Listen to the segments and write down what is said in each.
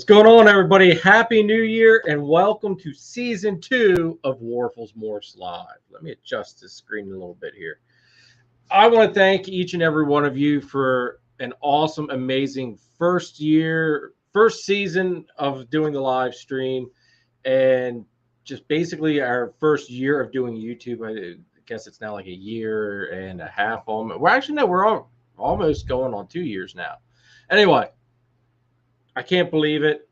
What's going on, everybody? Happy New Year and welcome to Season 2 of Warfels Morse Live. Let me adjust this screen a little bit here. I want to thank each and every one of you for an awesome, amazing first season of doing the live stream, and just basically our first year of doing YouTube. I guess it's now like a year and a half. We're actually, no, we're almost going on 2 years now. Anyway, I can't believe it.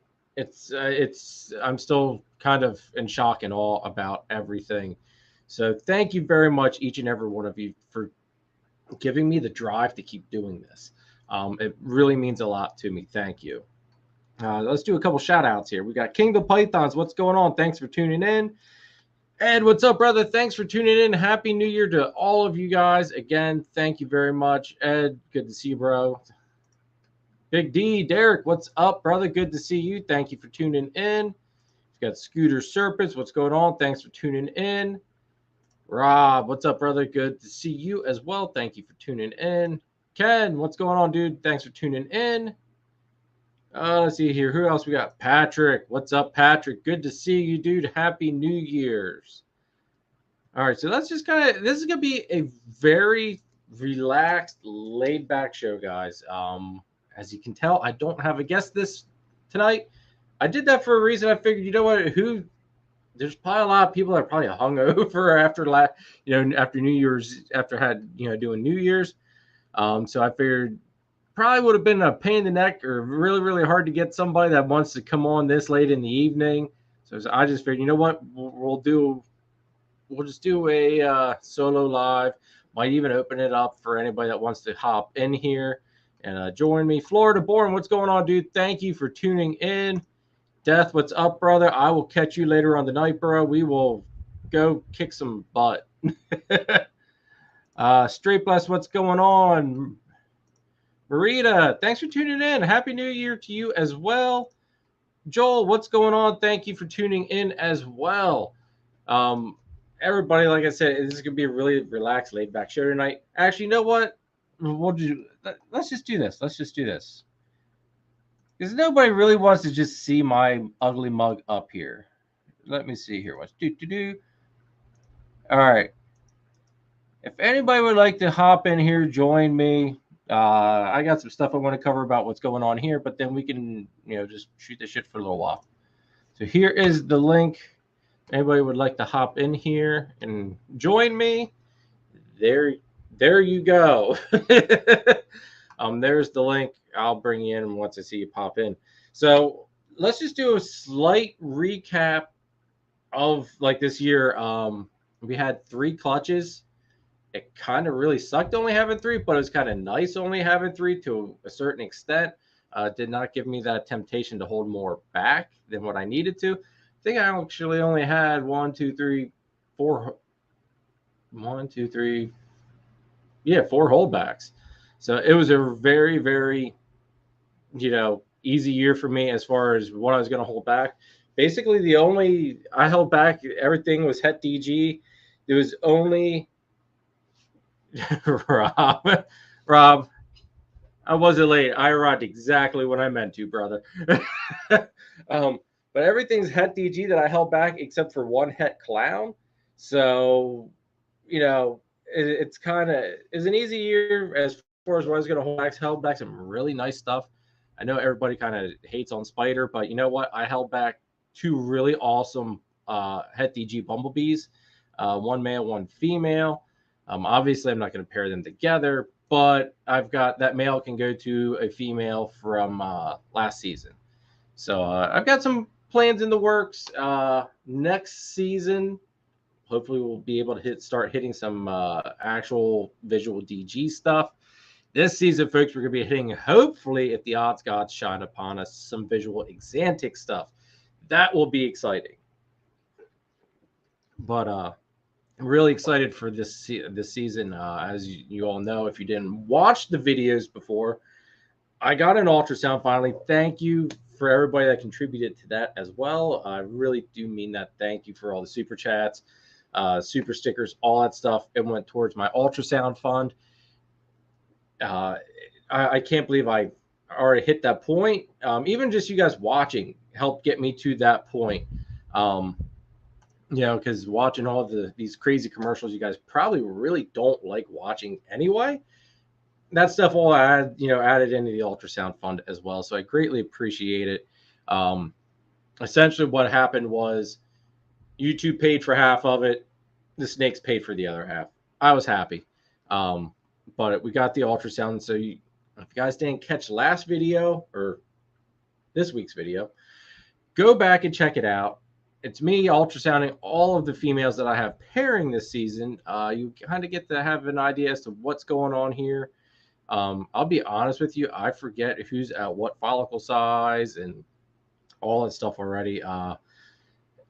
I'm still kind of in shock and awe about everything. So thank you very much, each and every one of you, for giving me the drive to keep doing this. It really means a lot to me. Thank you. Let's do a couple shout outs here. We got King the Pythons. What's going on? Thanks for tuning in. Ed, what's up, brother? Thanks for tuning in. Happy New Year to all of you guys. Again, thank you very much. Ed, good to see you, bro. Big D, Derek, what's up, brother? Good to see you. Thank you for tuning in. We've got Scooter Serpents. What's going on? Thanks for tuning in. Rob, what's up, brother? Good to see you as well. Thank you for tuning in. Ken, what's going on, dude? Thanks for tuning in. Let's see here. Who else we got? Patrick. What's up, Patrick? Good to see you, dude. Happy New Year's. All right, so let's just this is going to be a very relaxed, laid-back show, guys. As you can tell, I don't have a guest tonight. I did that for a reason. I figured, you know what? There's probably a lot of people that are probably hungover after New Year's, doing New Year's. So I figured probably would have been a pain in the neck or really, really hard to get somebody that wants to come on this late in the evening. So I just figured, you know what? We'll just do a solo live. Might even open it up for anybody that wants to hop in here and join me. Florida Born, what's going on, dude? Thank you for tuning in. Death, what's up, brother? I will catch you later on the night, bro. We will go kick some butt. Straight Bless, what's going on? Marita, thanks for tuning in. Happy New Year to you as well. Joel, what's going on? Thank you for tuning in as well. Everybody, like I said, this is going to be a really relaxed, laid-back show tonight. Actually, you know what? Let's just do this. Because nobody really wants to just see my ugly mug up here. Let me see here. What's do. All right. If anybody would like to hop in here, join me. I got some stuff I want to cover about what's going on here, but then we can, just shoot the shit for a little while. So here is the link. Anybody would like to hop in here and join me? There you go. There's the link. I'll bring you in once I see you pop in. So let's just do a slight recap of this year. We had 3 clutches. It kind of really sucked only having 3, but it was kind of nice only having 3 to a certain extent. Did not give me that temptation to hold more back than what I needed to. I think I actually only had 4 holdbacks. So it was a very, very, easy year for me as far as what I was going to hold back. Basically, I held back, everything was het DG. There was only Rob, I wasn't late. I arrived exactly when I meant to, brother. But everything's het DG that I held back except for 1 het clown. So, it's an easy year as far as what I was going to hold back. Held back some really nice stuff. I know everybody kind of hates on Spider, but you know what? I held back 2 really awesome het DG bumblebees, 1 male, 1 female. Obviously, I'm not going to pair them together, but I've got that male can go to a female from last season. So I've got some plans in the works. Next season, hopefully we'll be able to start hitting some actual visual DG stuff. This season, folks, we're going to be hitting, hopefully, if the odds gods shine upon us, some visual Exantic stuff. That will be exciting. But I'm really excited for this season. As you all know, if you didn't watch the videos before, I got an ultrasound finally. Thank you for everybody that contributed to that as well. I really do mean that. Thank you for all the super chats, super stickers, all that stuff. It went towards my ultrasound fund. I can't believe I already hit that point. Even just you guys watching helped get me to that point. Because watching all these crazy commercials, you guys probably really don't like watching anyway. That stuff all added into the ultrasound fund as well. So I greatly appreciate it. Essentially what happened was YouTube paid for half of it. The snakes paid for the other half. I was happy. But we got the ultrasound. So if you guys didn't catch last video or this week's video, go back and check it out. It's me ultrasounding all of the females that I have pairing this season. You kind of get to have an idea as to what's going on here. I'll be honest with you, I forget who's at what follicle size and all that stuff already.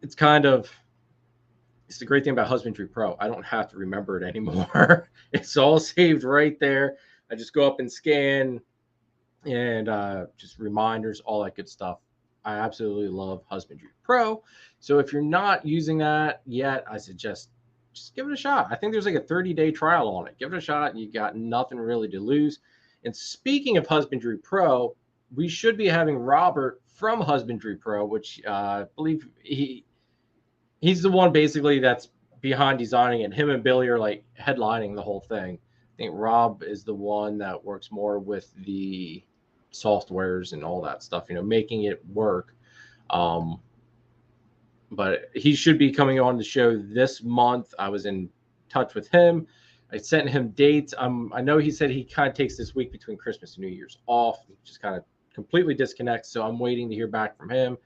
It's the great thing about Husbandry Pro. I don't have to remember it anymore. It's all saved right there. I just go up and scan and just reminders, all that good stuff. I absolutely love Husbandry Pro. So if you're not using that yet, I suggest just give it a shot. I think there's like a 30-day trial on it. Give it a shot. You got nothing really to lose. And speaking of Husbandry Pro, we should be having Robert from Husbandry Pro, which I believe he's the one basically that's behind designing it. Him and Billy are like headlining the whole thing. I think Rob is the one that works more with the softwares and all that stuff, making it work. But he should be coming on the show this month. I was in touch with him. I sent him dates. I know he said he kind of takes this week between Christmas and New Year's off. He just kind of completely disconnects. So I'm waiting to hear back from him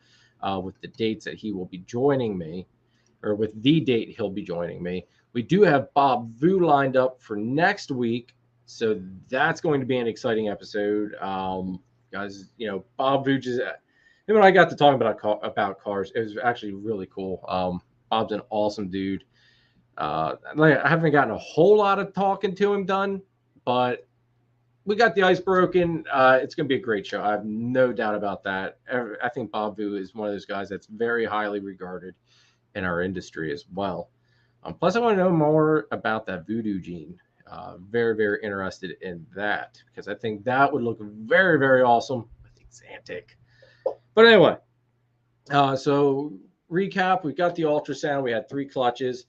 with the dates that he will be joining me, or with the date he'll be joining me. We do have Bob Vu lined up for next week. So that's going to be an exciting episode. Guys, Bob Vu just... when I got to talking about cars, it was actually really cool. Bob's an awesome dude. I haven't gotten a whole lot of talking to him done, but we got the ice broken. It's going to be a great show. I have no doubt about that. I think Bob Vu is one of those guys that's very highly regarded in our industry as well. Plus, I want to know more about that voodoo gene. Very, very interested in that because I think that would look very, very awesome with Xantic. But anyway, so recap, we got the ultrasound. We had 3 clutches.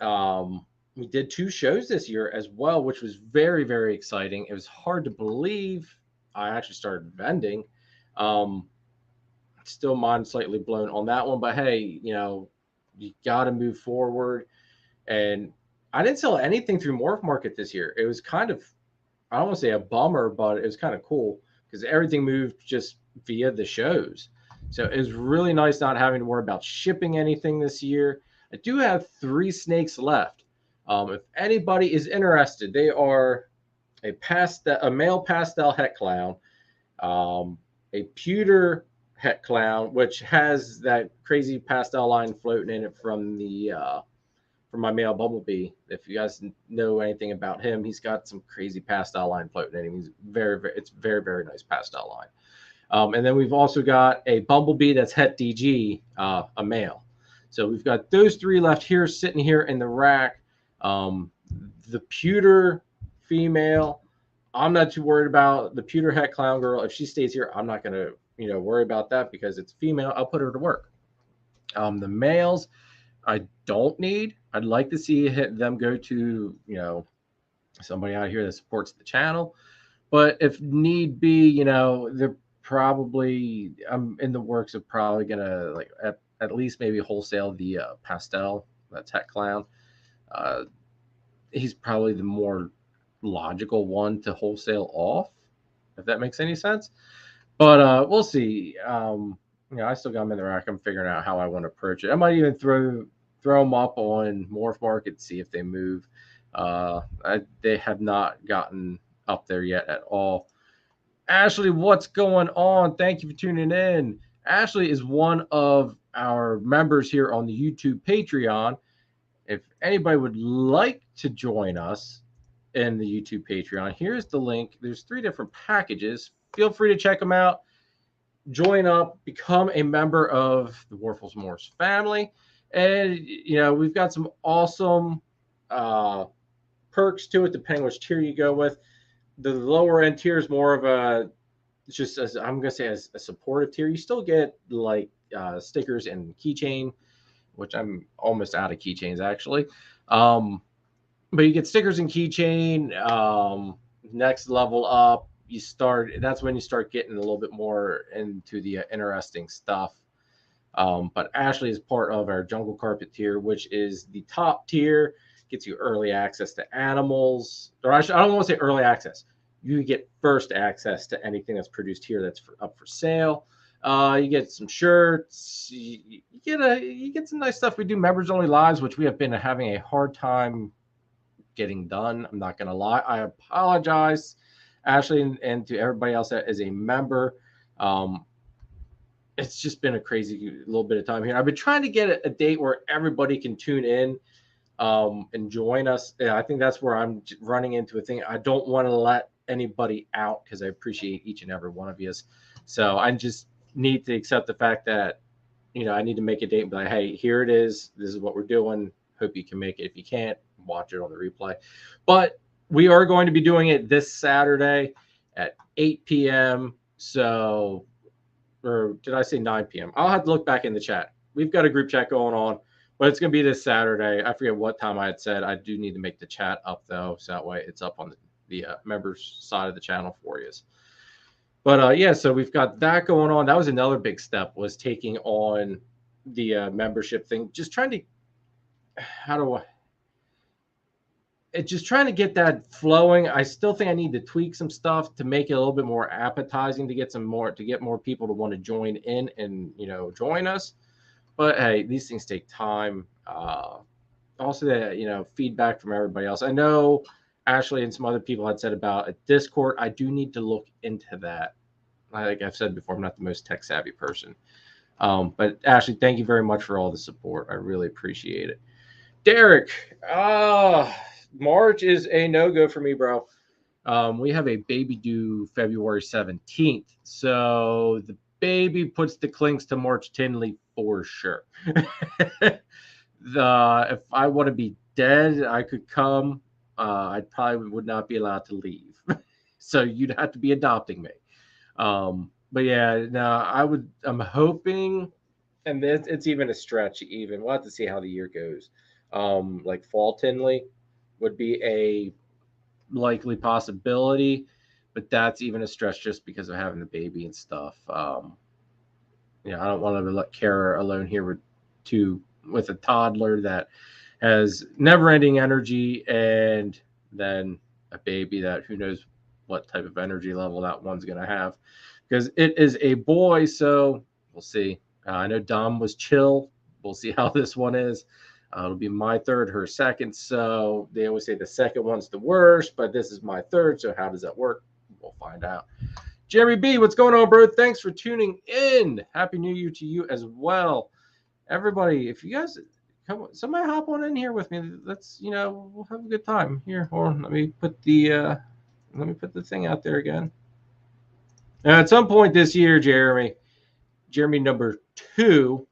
We did 2 shows this year as well, which was very, very exciting. It was hard to believe I actually started vending. Still mind slightly blown on that one, but hey, you got to move forward. And I didn't sell anything through Morph Market this year. It was kind of, I don't want to say a bummer, but it was kind of cool because everything moved just via the shows. So it was really nice not having to worry about shipping anything this year. I do have 3 snakes left. If anybody is interested, they are a male pastel het clown, a pewter het clown, which has that crazy pastel line floating in it from my male bumblebee. If you guys know anything about him, he's got some crazy pastel line floating in him. He's it's very, very nice pastel line. And then we've also got a bumblebee that's het DG, a male. So we've got those 3 left here, sitting here in the rack. The pewter female, I'm not too worried about. The pewter het clown girl, if she stays here, I'm not going to, worry about that because it's female. I'll put her to work. The males, I don't need. I'd like to see them go to, somebody out here that supports the channel. But if need be, they're probably, I'm in the works of probably going to at least maybe wholesale the pastel, that's het clown. He's probably the more logical one to wholesale off, if that makes any sense. But we'll see. I still got him in the rack. I'm figuring out how I want to approach it. I might even throw them up on Morph Market, see if they move. They have not gotten up there yet at all. Ashley, what's going on? Thank you for tuning in. Ashley is one of our members here on the YouTube Patreon. If anybody would like to join us in the YouTube Patreon, here's the link. There's 3 different packages. Feel free to check them out. Join up, become a member of the Warfels Morse family. And, we've got some awesome perks to it, depending which tier you go with. The lower end tier is more of a it's just, as I'm gonna say, as a supportive tier. You still get like stickers and keychain, which I'm almost out of keychains actually. Um, but you get stickers and keychain. Next level up, you start. That's when you start getting a little bit more into the interesting stuff. But Ashley is part of our Jungle Carpet tier, which is the top tier. Gets you early access to animals, or I don't want to say early access. You get first access to anything that's produced here that's up for sale. You get some shirts. You get some nice stuff. We do members only lives, which we have been having a hard time getting done. I'm not gonna lie. I apologize, Ashley, and to everybody else that is a member. Um, it's just been a crazy little bit of time here. I've been trying to get a date where everybody can tune in and join us. And I think that's where I'm running into a thing. I don't want to let anybody out because I appreciate each and every one of you. So I just need to accept the fact that, I need to make a date and be like, hey, here it is. This is what we're doing. Hope you can make it. If you can't, watch it on the replay. But we are going to be doing it this Saturday at 8 p.m. So, or did I say 9 p.m.? I'll have to look back in the chat. We've got a group chat going on, but it's going to be this Saturday. I forget what time I had said. I do need to make the chat up, though, so that way it's up on the members side of the channel for you. But, yeah, so we've got that going on. That was another big step, was taking on the membership thing. Just trying to just trying to get that flowing. I still think I need to tweak some stuff to make it a little bit more appetizing, to get more people to want to join in and join us. But hey, these things take time. Also, that feedback from everybody else. I know Ashley and some other people had said about a Discord. I do need to look into that. Like I've said before, I'm not the most tech savvy person. But Ashley, thank you very much for all the support. I really appreciate it. Derek, March is a no-go for me, bro. We have a baby due February 17th. So the baby puts the clinks to March Tinley for sure. If I want to be dead, I could come. I probably would not be allowed to leave. So you'd have to be adopting me. But yeah, no, I'm hoping, and it's even a stretch even. We'll have to see how the year goes. Like fall Tinley would be a likely possibility, but that's even a stretch just because of having the baby and stuff. I don't want to let Kara alone here with a toddler that has never-ending energy, and then a baby that who knows what type of energy level that one's going to have, because it is a boy. So we'll see. I know Dom was chill. We'll see how this one is. It'll be my third, her second. So they always say the second one's the worst, but this is my third. So how does that work? We'll find out. Jeremy B, what's going on, bro? Thanks for tuning in. Happy New Year to you as well. Everybody, if you guys come, somebody hop on in here with me. Let's, we'll have a good time here. Or let me put the thing out there again. Now, at some point this year, Jeremy number 2.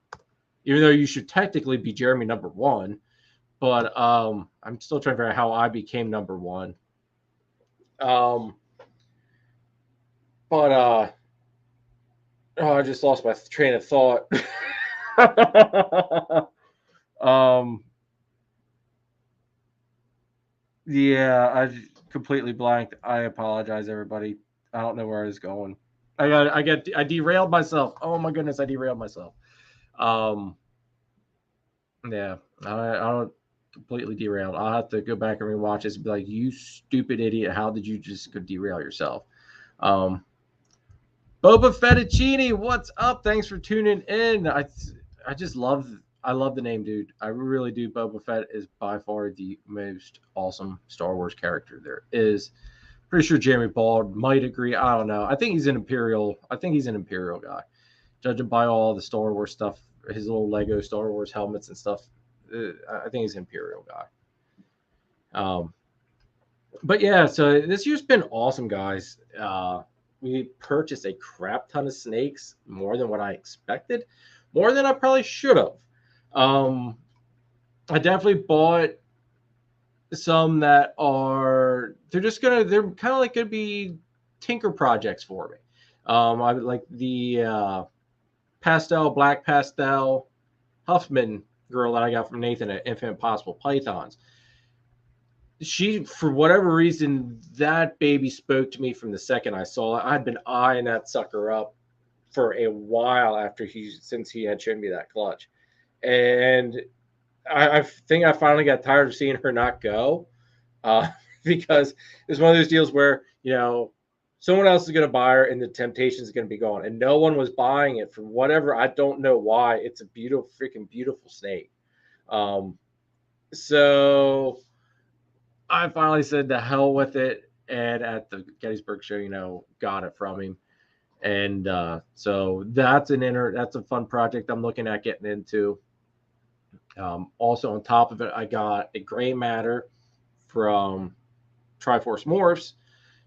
Even though you should technically be Jeremy number 1, but I'm still trying to figure out how I became number 1. I just lost my train of thought. Yeah, I completely blanked. I apologize, everybody. I don't know where I was going. I derailed myself. Oh my goodness, I derailed myself. Yeah, I don't completely derailed. I'll have to go back and rewatch this and be like, you stupid idiot, how did you just go derail yourself? Boba Fettuccine, what's up? Thanks for tuning in. I love the name, dude. I really do. Boba Fett is by far the most awesome Star Wars character there is. Pretty sure Jeremy Bald might agree. I don't know. I think he's an Imperial guy. Judging by all the Star Wars stuff, his little Lego Star Wars helmets and stuff, I think he's an Imperial guy. But yeah, so this year's been awesome, guys. We purchased a crap ton of snakes, more than what I expected, more than I probably should have. I definitely bought some that they're kind of like going to be tinker projects for me. I would like the black pastel Huffman girl that I got from Nathan at Infinite Possible Pythons. She, for whatever reason, that baby spoke to me from the second I saw it. I'd been eyeing that sucker up for a while since he had shown me that clutch. And I think I finally got tired of seeing her not go, because it's one of those deals where, someone else is going to buy her and the temptation is going to be gone. And no one was buying it for whatever. I don't know why. It's a freaking beautiful snake. So I finally said the hell with it. And at the Gettysburg show, got it from him. And so that's a fun project I'm looking at getting into. Also on top of it, I got a gray matter from Triforce Morphs,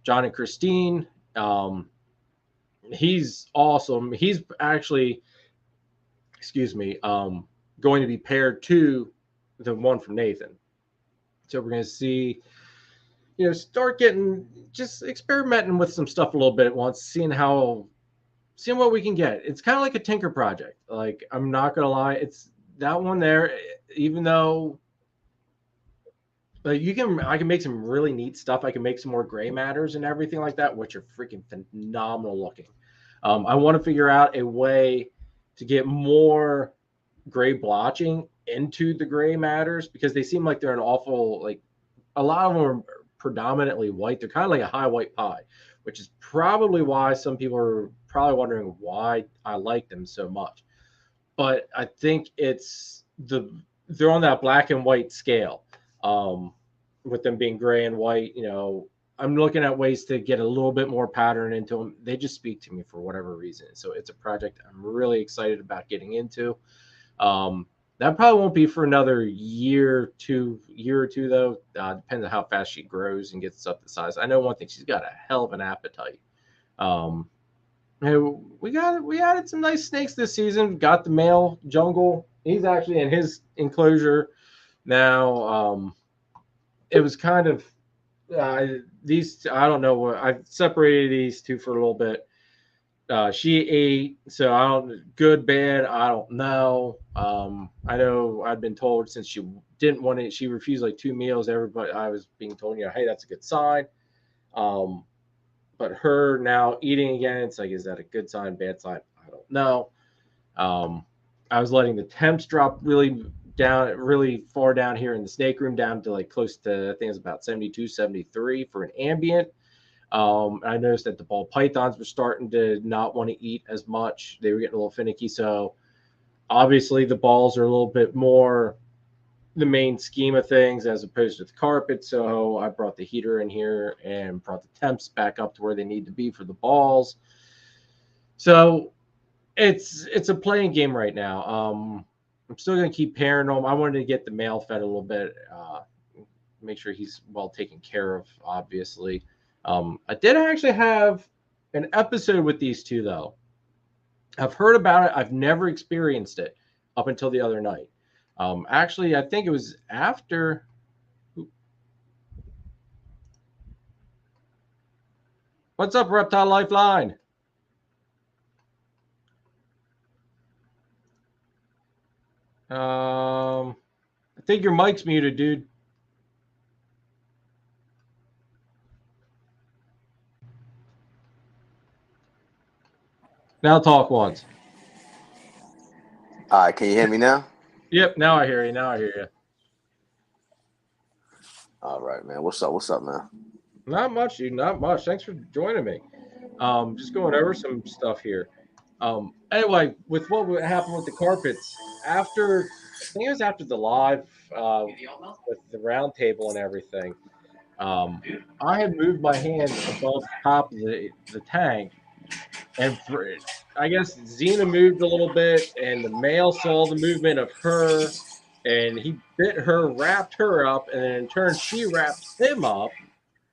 John and Christine. He's awesome. He's actually, going to be paired to the one from Nathan. So we're going to see, start just experimenting with some stuff a little bit at once, seeing what we can get. It's kind of like a tinker project. Like, I'm not going to lie. It's that one there, even though I can make some really neat stuff. I can make some more gray matters and everything like that, which are freaking phenomenal looking. I want to figure out a way to get more gray blotching into the gray matters, because they seem like they're a lot of them are predominantly white. They're kind of like a high white pie, which is probably why some people are probably wondering why I like them so much. But I think they're on that black and white scale. With them being gray and white, I'm looking at ways to get a little bit more pattern into them. They just speak to me for whatever reason. So it's a project I'm really excited about getting into. That probably won't be for another year or two though. Depends on how fast she grows and gets up to size. I know one thing, she's got a hell of an appetite. We added some nice snakes this season. Got the male jungle. He's actually in his enclosure now. It was kind of these. I don't know what I've separated these two for a little bit. She ate, so I don't. Good, bad. I don't know. I know I'd been told since she didn't want it. She refused like 2 meals. Everybody, I was being told, hey, that's a good sign. But her now eating again, it's like, is that a good sign, bad sign? I don't know. I was letting the temps drop really far down here in the snake room, down to like close to, I think it's about 72, 73 for an ambient. I noticed that the ball pythons were starting to not want to eat as much. They were getting a little finicky. So obviously the balls are a little bit more the main scheme of things as opposed to the carpet. So I brought the heater in here and brought the temps back up to where they need to be for the balls. So it's a playing game right now. I'm still going to keep pairing them. I wanted to get the male fed a little bit, make sure he's well taken care of, obviously. I did actually have an episode with these two, though. I've heard about it. I've never experienced it up until the other night. Actually, I think it was after. What's up, Reptile Lifeline? I think your mic's muted, dude. Now talk once. All right, can you hear me now? Yep, now I hear you. All right, man. What's up, man? Not much, dude. Not much. Thanks for joining me. Just going over some stuff here. Anyway, with what happened with the carpets, I think it was after the live with the round table and everything, I had moved my hand above the top of the tank, and I guess Xena moved a little bit, and the male saw the movement of her, and he bit her, wrapped her up, and then in turn she wrapped him up.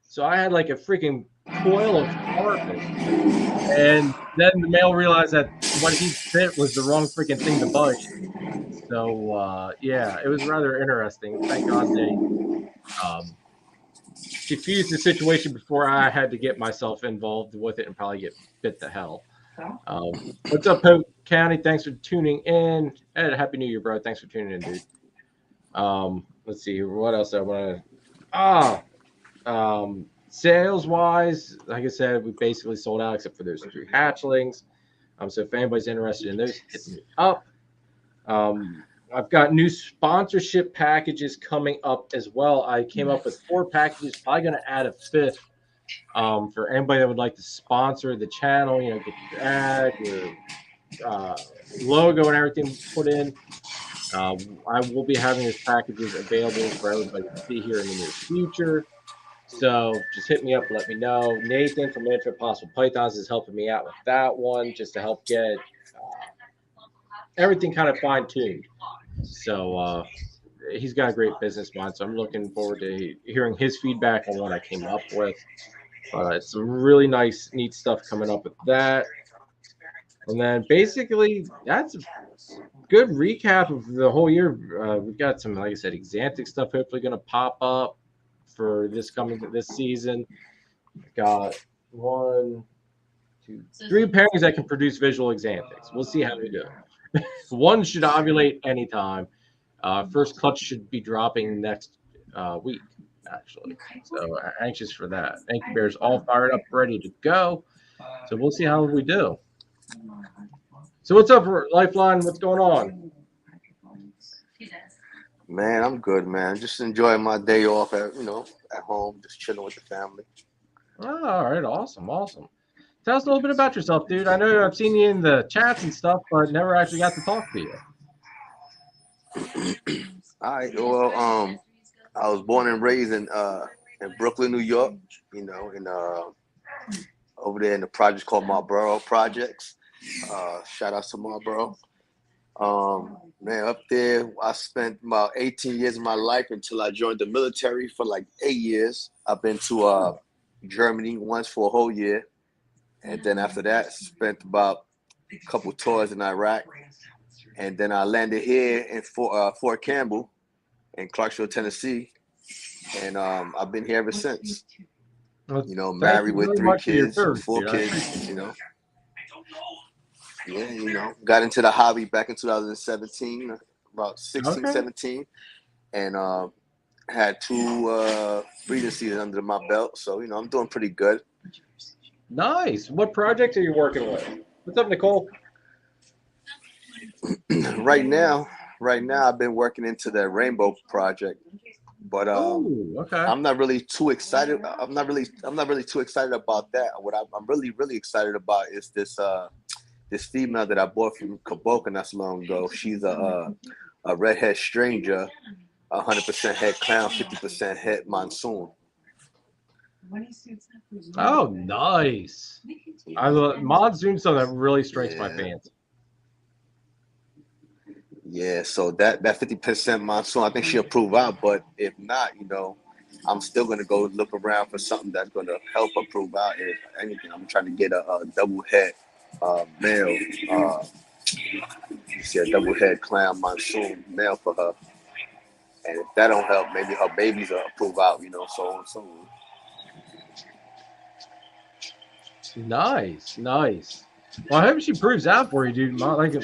So I had like a freaking coil of carpet. And then the male realized that what he bit was the wrong freaking thing to bite. So yeah, it was rather interesting. Thank God they defuse the situation before I had to get myself involved with it and probably get bit the hell. What's up, Polk County? Thanks for tuning in. Ed, Happy New Year, bro. Thanks for tuning in, dude. Let's see what else I want to. Sales wise, like I said, we basically sold out except for those 3 hatchlings. So if anybody's interested in those, hit me up. I've got new sponsorship packages coming up as well. I came up with 4 packages, probably going to add a 5th for anybody that would like to sponsor the channel, get your ad, your logo and everything put in. I will be having these packages available for everybody to see here in the near future. So just hit me up, let me know. Nathan from Infinite Possible Pythons is helping me out with that one, just to help get everything kind of fine-tuned. So he's got a great business mind, so I'm looking forward to hearing his feedback on what I came up with. It's some really nice, neat stuff coming up with that. And then basically, that's a good recap of the whole year. We've got some, like I said, Exantic stuff hopefully going to pop up for this season. Got 1, 2, 3 pairings that can produce visual Exantics. We'll see how we do. One should ovulate anytime. First clutch should be dropping next week, actually. So anxious for that. Incubator's all fired up, ready to go. So we'll see how we do. So what's up, Lifeline? What's going on? Man, I'm good, man. Just enjoying my day off at home, just chilling with the family. Oh, all right, awesome. Tell us a little bit about yourself, dude. I know I've seen you in the chats and stuff, but never actually got to talk to you. All right. Well, I was born and raised in Brooklyn, New York. Over there in the project called Marlboro Projects. Shout out to Marlboro. Man, up there, I spent about 18 years of my life until I joined the military for like 8 years. I've been to Germany once for a whole year. And then after that, spent about a couple tours in Iraq. And then I landed here in Fort Campbell in Clarksville, Tennessee. And I've been here ever since. Married with 3 kids, 4 kids, Yeah, got into the hobby back in 2017, about 16, 17. And had 2 breeding seasons under my belt. So, I'm doing pretty good. Nice. What project are you working with? What's up, Nicole? Right now, I've been working into the Rainbow Project, but I'm not really too excited. I'm not really too excited about that. What I'm really excited about is this female that I bought from Kaboka not so long ago. She's a redhead stranger, 100% head clown, 50% head monsoon. Oh, nice. I love monsoon, so that really strikes my fancy. Yeah, so that 50% monsoon, I think she'll prove out. But if not, I'm still gonna go look around for something that's gonna help her prove out. If anything, I'm trying to get a double head male. A double head clown monsoon male for her. And if that don't help, maybe her babies will prove out. So on and so on. Nice. Well, I hope she proves out for you, dude. Like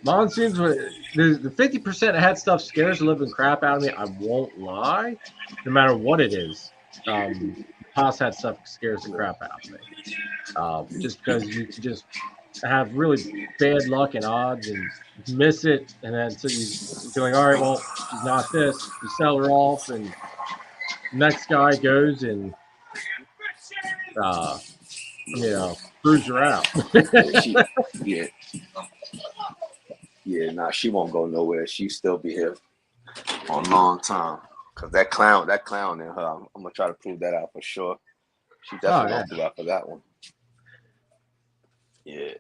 monsoons, the 50% head stuff scares the living crap out of me. I won't lie, no matter what it is. Toss head stuff scares the crap out of me. Just because you can just have really bad luck and odds and miss it, and then so you're going, all right, well, she's not this. You sell her off, and next guy goes and proves her out. She won't go nowhere. She still be here for a long time. Cause that clown in her, I'm gonna try to prove that out for sure. She definitely gonna prove out for that one. Yeah.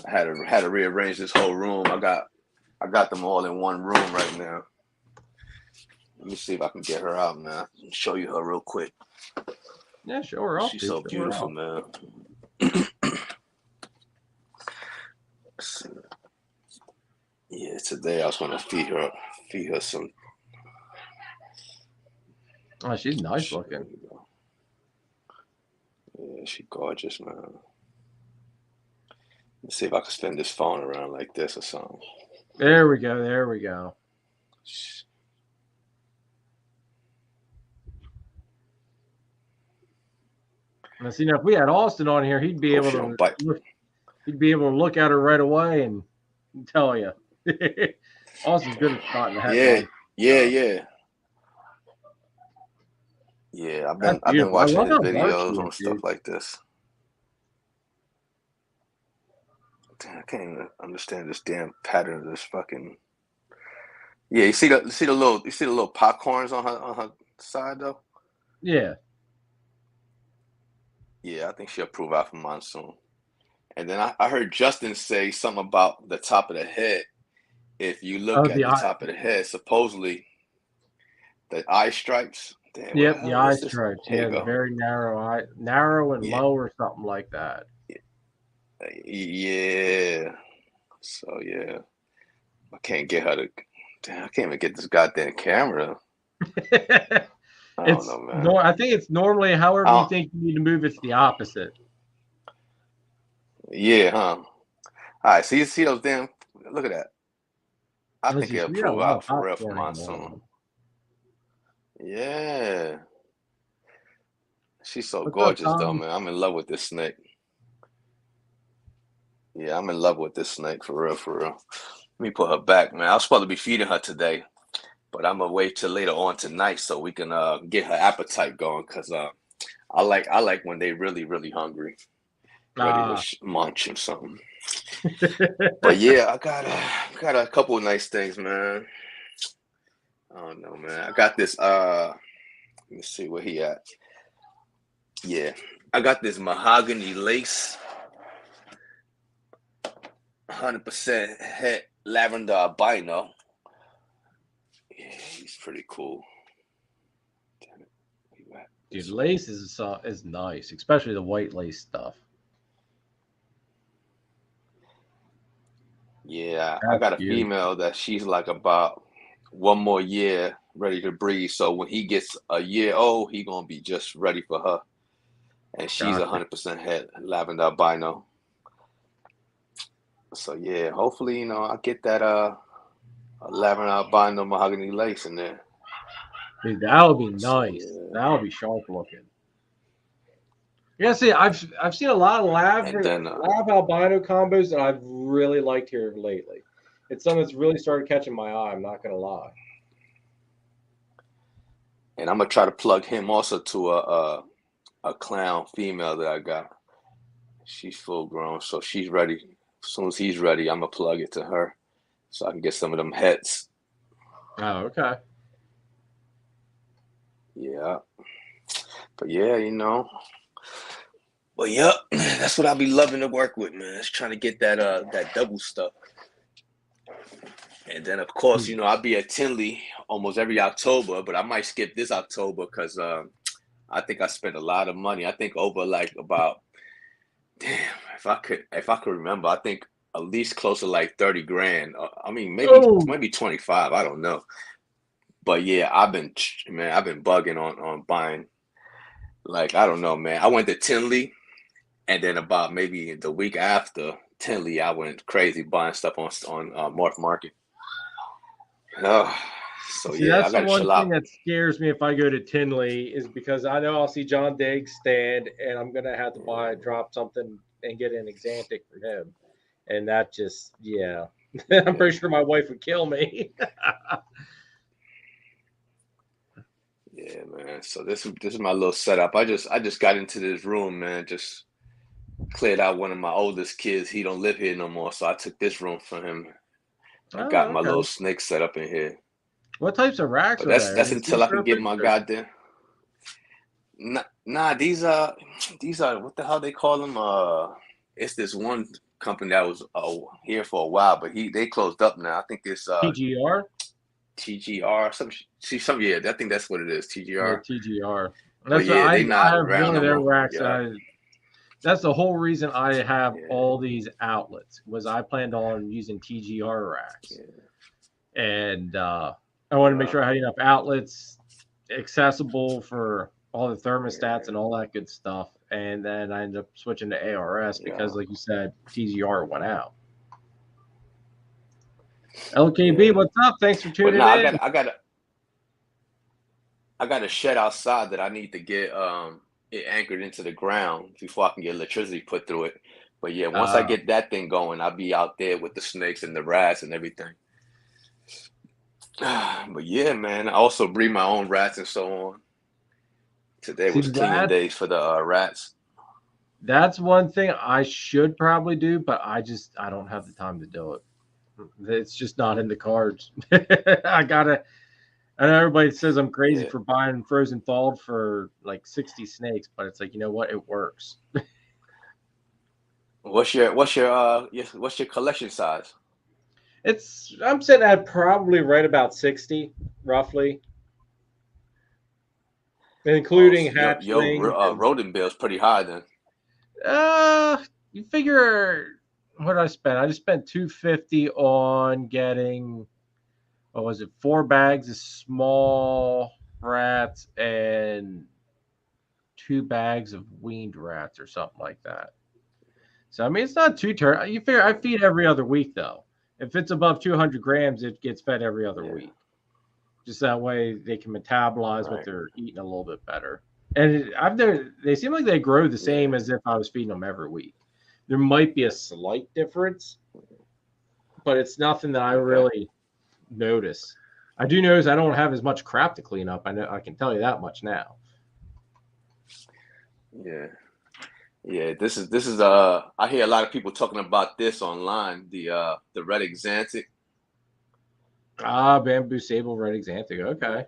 I had to rearrange this whole room. I got them all in one room right now. Let me see if I can get her out, man. Show you her real quick. Yeah, show her off. She's so beautiful, man. Yeah, today I was gonna feed her some. Oh, she's nice looking. Yeah, she's gorgeous, man. Let's see if I can spin this phone around like this or something. There we go. There we go. Now, see, now if we had Austin on here, he'd be able to look at her right away and tell you. Austin's good at spotting the headline. Yeah. I've been watching his videos on stuff like this. Damn, I can't even understand this damn pattern of this fucking. Yeah, you see the little popcorns on her side though. Yeah. Yeah, I think she'll prove out for Monsoon. And then I heard Justin say something about the top of the head. If you look at the top of the head, supposedly the eye stripes. Damn, yep, the eye stripes. Yeah, the very narrow and low or something like that. Yeah. So yeah, I can't get her to. Damn, I can't even get this goddamn camera. I don't know, man. No, I think it's normally however you think you need to move. It's the opposite. Yeah, huh? All right, so you see those damn. Look at that. I think it'll prove out for real for Monsoon. Yeah. She's so gorgeous, though, man. I'm in love with this snake. Yeah, I'm in love with this snake, for real, for real. Let me put her back, man. I was supposed to be feeding her today, but I'm going to wait till later on tonight so we can get her appetite going, because I like when they really, really hungry, ready to munch or something. But yeah, I got a couple of nice things, man. I don't know, man. I got this, let me see where he at. Yeah, I got this mahogany lace, 100% het lavender albino. Yeah, he's pretty cool. Damn it. Dude, lace is nice, especially the white lace stuff. Yeah, I got a female that she's like about 1 more year ready to breed. So when he gets a year old, he gonna be just ready for her. And she's 100% het lavender albino. So yeah, hopefully, I get that lavender albino mahogany lace in there. Dude, that would be nice. Yeah. That would be sharp looking. Yeah, see, I've seen a lot of lab albino combos that I've really liked here lately. It's something that's really started catching my eye. I'm not gonna lie. And I'm gonna try to plug him also to a clown female that I got. She's full grown, so she's ready. As soon as he's ready, I'm gonna plug it to her, so I can get some of them hets. Oh, okay. Yeah, but yeah, But yep, that's what I be loving to work with, man. It's trying to get that double stuff. And then of course, I'll be at Tinley almost every October, but I might skip this October because I think I spent a lot of money. I think over like about, damn, if I could remember, I think at least close to like 30 grand. I mean, maybe 25. I don't know. But yeah, I've been bugging on buying. Like, I don't know, man. I went to Tinley, and then about maybe the week after Tinley, I went crazy buying stuff on Morph Market. So see, yeah, that's the one thing that scares me if I go to Tinley is because I know I'll see John Daig's stand, and I'm gonna have to drop something and get an Exantic from him, and that just I'm pretty sure my wife would kill me. Yeah, man. So this is my little setup. I just got into this room, man. Just cleared out one of my oldest kids. He don't live here no more, so I took this room from him. I got my little snake set up in here. What types of racks are there? That's until I can get my goddamn. Nah, these are what the hell they call them? It's this one company that was here for a while, but they closed up now. I think it's TGR. Some yeah, I think that's what it is. TGR. Yeah, TGR. That's they not around one of their racks. That's the whole reason I have all these outlets was I planned on using TGR racks, and I wanted to make sure I had enough outlets accessible for all the thermostats and all that good stuff. And then I ended up switching to ARS because, like you said, TGR went out. LKB, what's up? Thanks for tuning in. I got a shed outside that I need to get it anchored into the ground before I can get electricity put through it. But yeah, once I get that thing going, I'll be out there with the snakes and the rats and everything. But yeah, man, I also breed my own rats and so on. Today was cleaning days for the rats. That's one thing I should probably do, but I don't have the time to do it. It's just not in the cards. I know everybody says I'm crazy for buying frozen thawed for like 60 snakes, but it's like, you know what? It works. What's your collection size? I'm sitting at probably right about 60, roughly, including hatchling. Rodent bill's pretty high then. You figure what did I spend? I just spent $250 on getting, what was it, 4 bags of small rats and 2 bags of weaned rats or something like that. So I mean, it's not too terrible. You figure I feed every other week though. If it's above 200 grams, it gets fed every other week. Just that way they can metabolize what they're eating a little bit better. And they seem like they grow the same as if I was feeding them every week. There might be a slight difference, but it's nothing that I really notice. I do notice I don't have as much crap to clean up. I can tell you that much now. Yeah, this is I hear a lot of people talking about this online, the red exanthic. Bamboo sable red exanthic. Okay.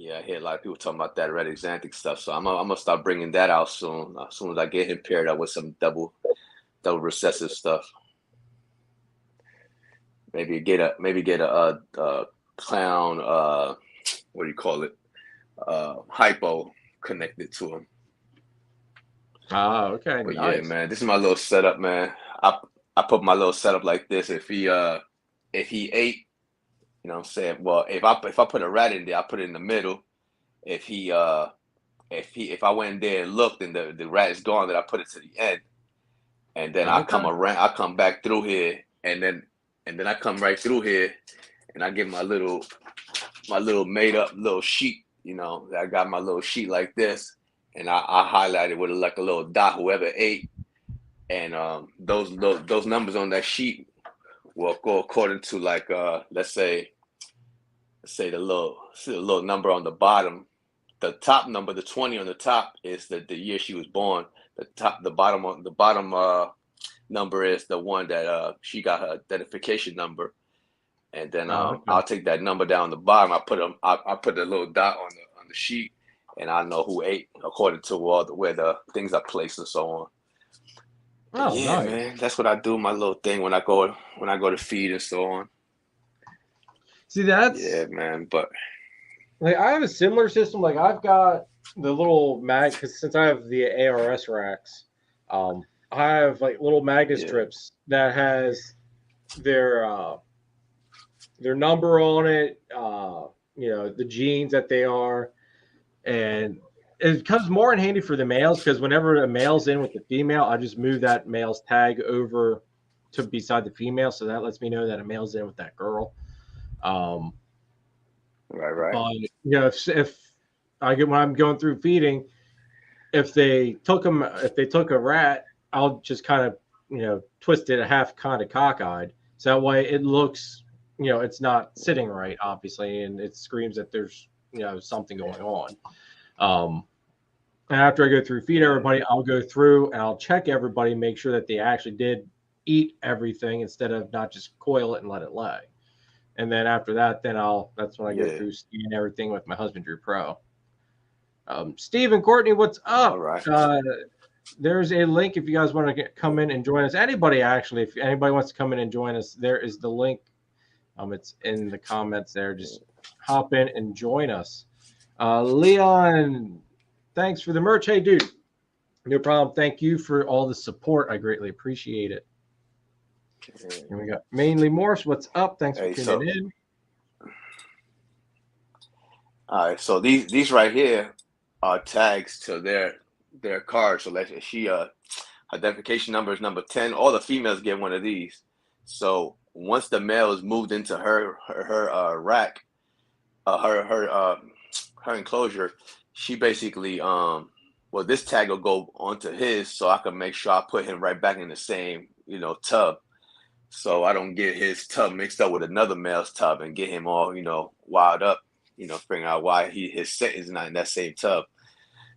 Yeah, I hear a lot of people talking about that red exanthic stuff. So I'm gonna start bringing that out soon. As soon as I get him paired up with some double recessive stuff. Maybe get a clown what do you call it? Hypo connected to him. Okay. But nice. Yeah, man, this is my little setup, man. I put my little setup like this. If he ate, you know what I'm saying? Well, if I put a rat in there, I put it in the middle. If I went in there and looked and the rat is gone, then I put it to the end. And then I come back through here, and then I come right through here, and I get my little made up little sheet. You know, I got my little sheet like this, and I highlight it with like a little dot. Whoever ate, and those numbers on that sheet will go according to like let's say the little number on the bottom. The top number, the 20 on the top, is the year she was born. The bottom number is the one that she got her identification number, and then I'll take that number down the bottom. I put a little dot on the sheet, and I know who ate according to where the things are placed and so on. Oh, yeah, nice. Man, that's what I do. My little thing when I go to feed and so on. See, that's man. But like I have a similar system. Like I've got the little because since I have the ARS racks, I have like little magnet strips that has their number on it. You know, the genes that they are, and it comes more in handy for the males because whenever a male's in with the female, I just move that male's tag over to beside the female, so that lets me know that a male's in with that girl. Right. But you know, if when I'm going through feeding, if they took a rat, I'll just kind of twist it a half kind of cockeyed, so that way it looks it's not sitting right, obviously, and it screams that there's something going on. And after I go through feed everybody, I'll go through and I'll check everybody, make sure that they actually did eat everything instead of not just coil it and let it lay. And then after that, that's when I go through scan everything with my Husbandry Pro. Steve and Courtney, what's up? All right. There's a link if you guys want to come in and join us. Anybody, actually, if anybody wants to come in and join us, there is the link. It's in the comments there. Just hop in and join us. Leon, thanks for the merch. Hey, dude, no problem. Thank you for all the support. I greatly appreciate it. And we got Mainly Morse. What's up? Thanks for tuning in. All right, so these right here are tags to their card. So let's she identification number is number 10. All the females get one of these. So once the male is moved into her rack, her enclosure, she basically well, this tag will go onto his, so I can make sure I put him right back in the same tub, so I don't get his tub mixed up with another male's tub and get him all wild up, figuring out why his set is not in that same tub.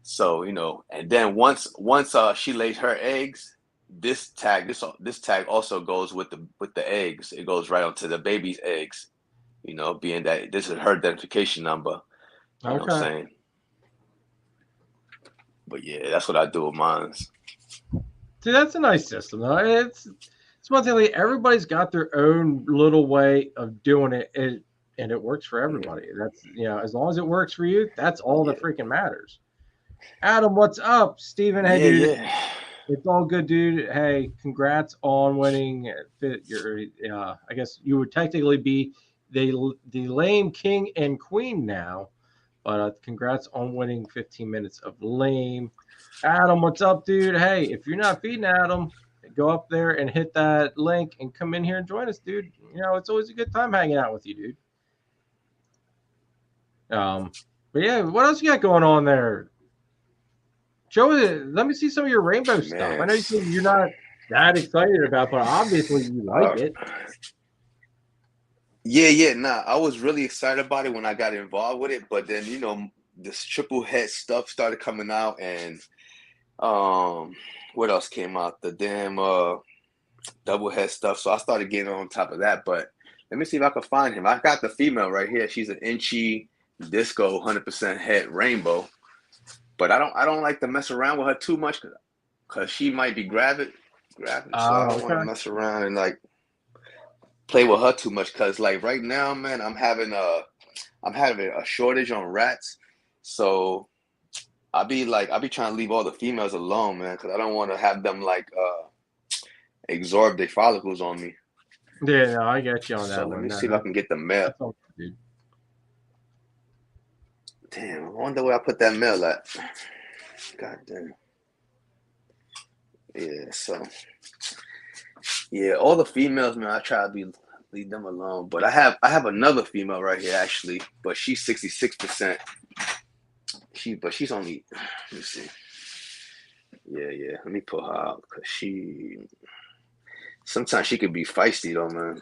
So and then once she lays her eggs, this tag also goes with the eggs. It goes right onto the baby's eggs. Being that this is her identification number. You know what I'm saying? But yeah, that's what I do with mine. See, that's a nice system, though. It's one thing. Like, everybody's got their own little way of doing it, and it works for everybody. That's as long as it works for you, that's all that freaking matters. Adam, what's up? Steven, hey, dude. Yeah. It's all good, dude. Hey, congrats on winning. I guess you would technically be the lame king and queen now, but congrats on winning 15 minutes of lame. Adam, what's up, dude? Hey, if you're not feeding Adam, go up there and hit that link and come in here and join us, dude. It's always a good time hanging out with you, dude. But yeah, what else you got going on there? Let me see some of your rainbow stuff. I know you said you're not that excited about, but obviously you like it. Yeah. Nah, I was really excited about it when I got involved with it, but then this triple head stuff started coming out, and what else came out? The damn double head stuff. So I started getting on top of that. But let me see if I can find him. I got the female right here. She's an Inchy Disco 100% head rainbow. But I don't like to mess around with her too much because she might be gravid. So I don't want to mess around and like play with her too much, because like right now, man, I'm having a shortage on rats. So I'll be trying to leave all the females alone, man, because I don't want to have them like absorb their follicles on me. Yeah, no, I get you on that. So let me see if I can get the male. Dude. Damn, I wonder where I put that male at. God damn. Yeah, so yeah, all the females, man, I try to leave them alone. But I have another female right here actually, but she's 66%. She's only, let me see. Yeah. Let me pull her out because sometimes she could be feisty though, man.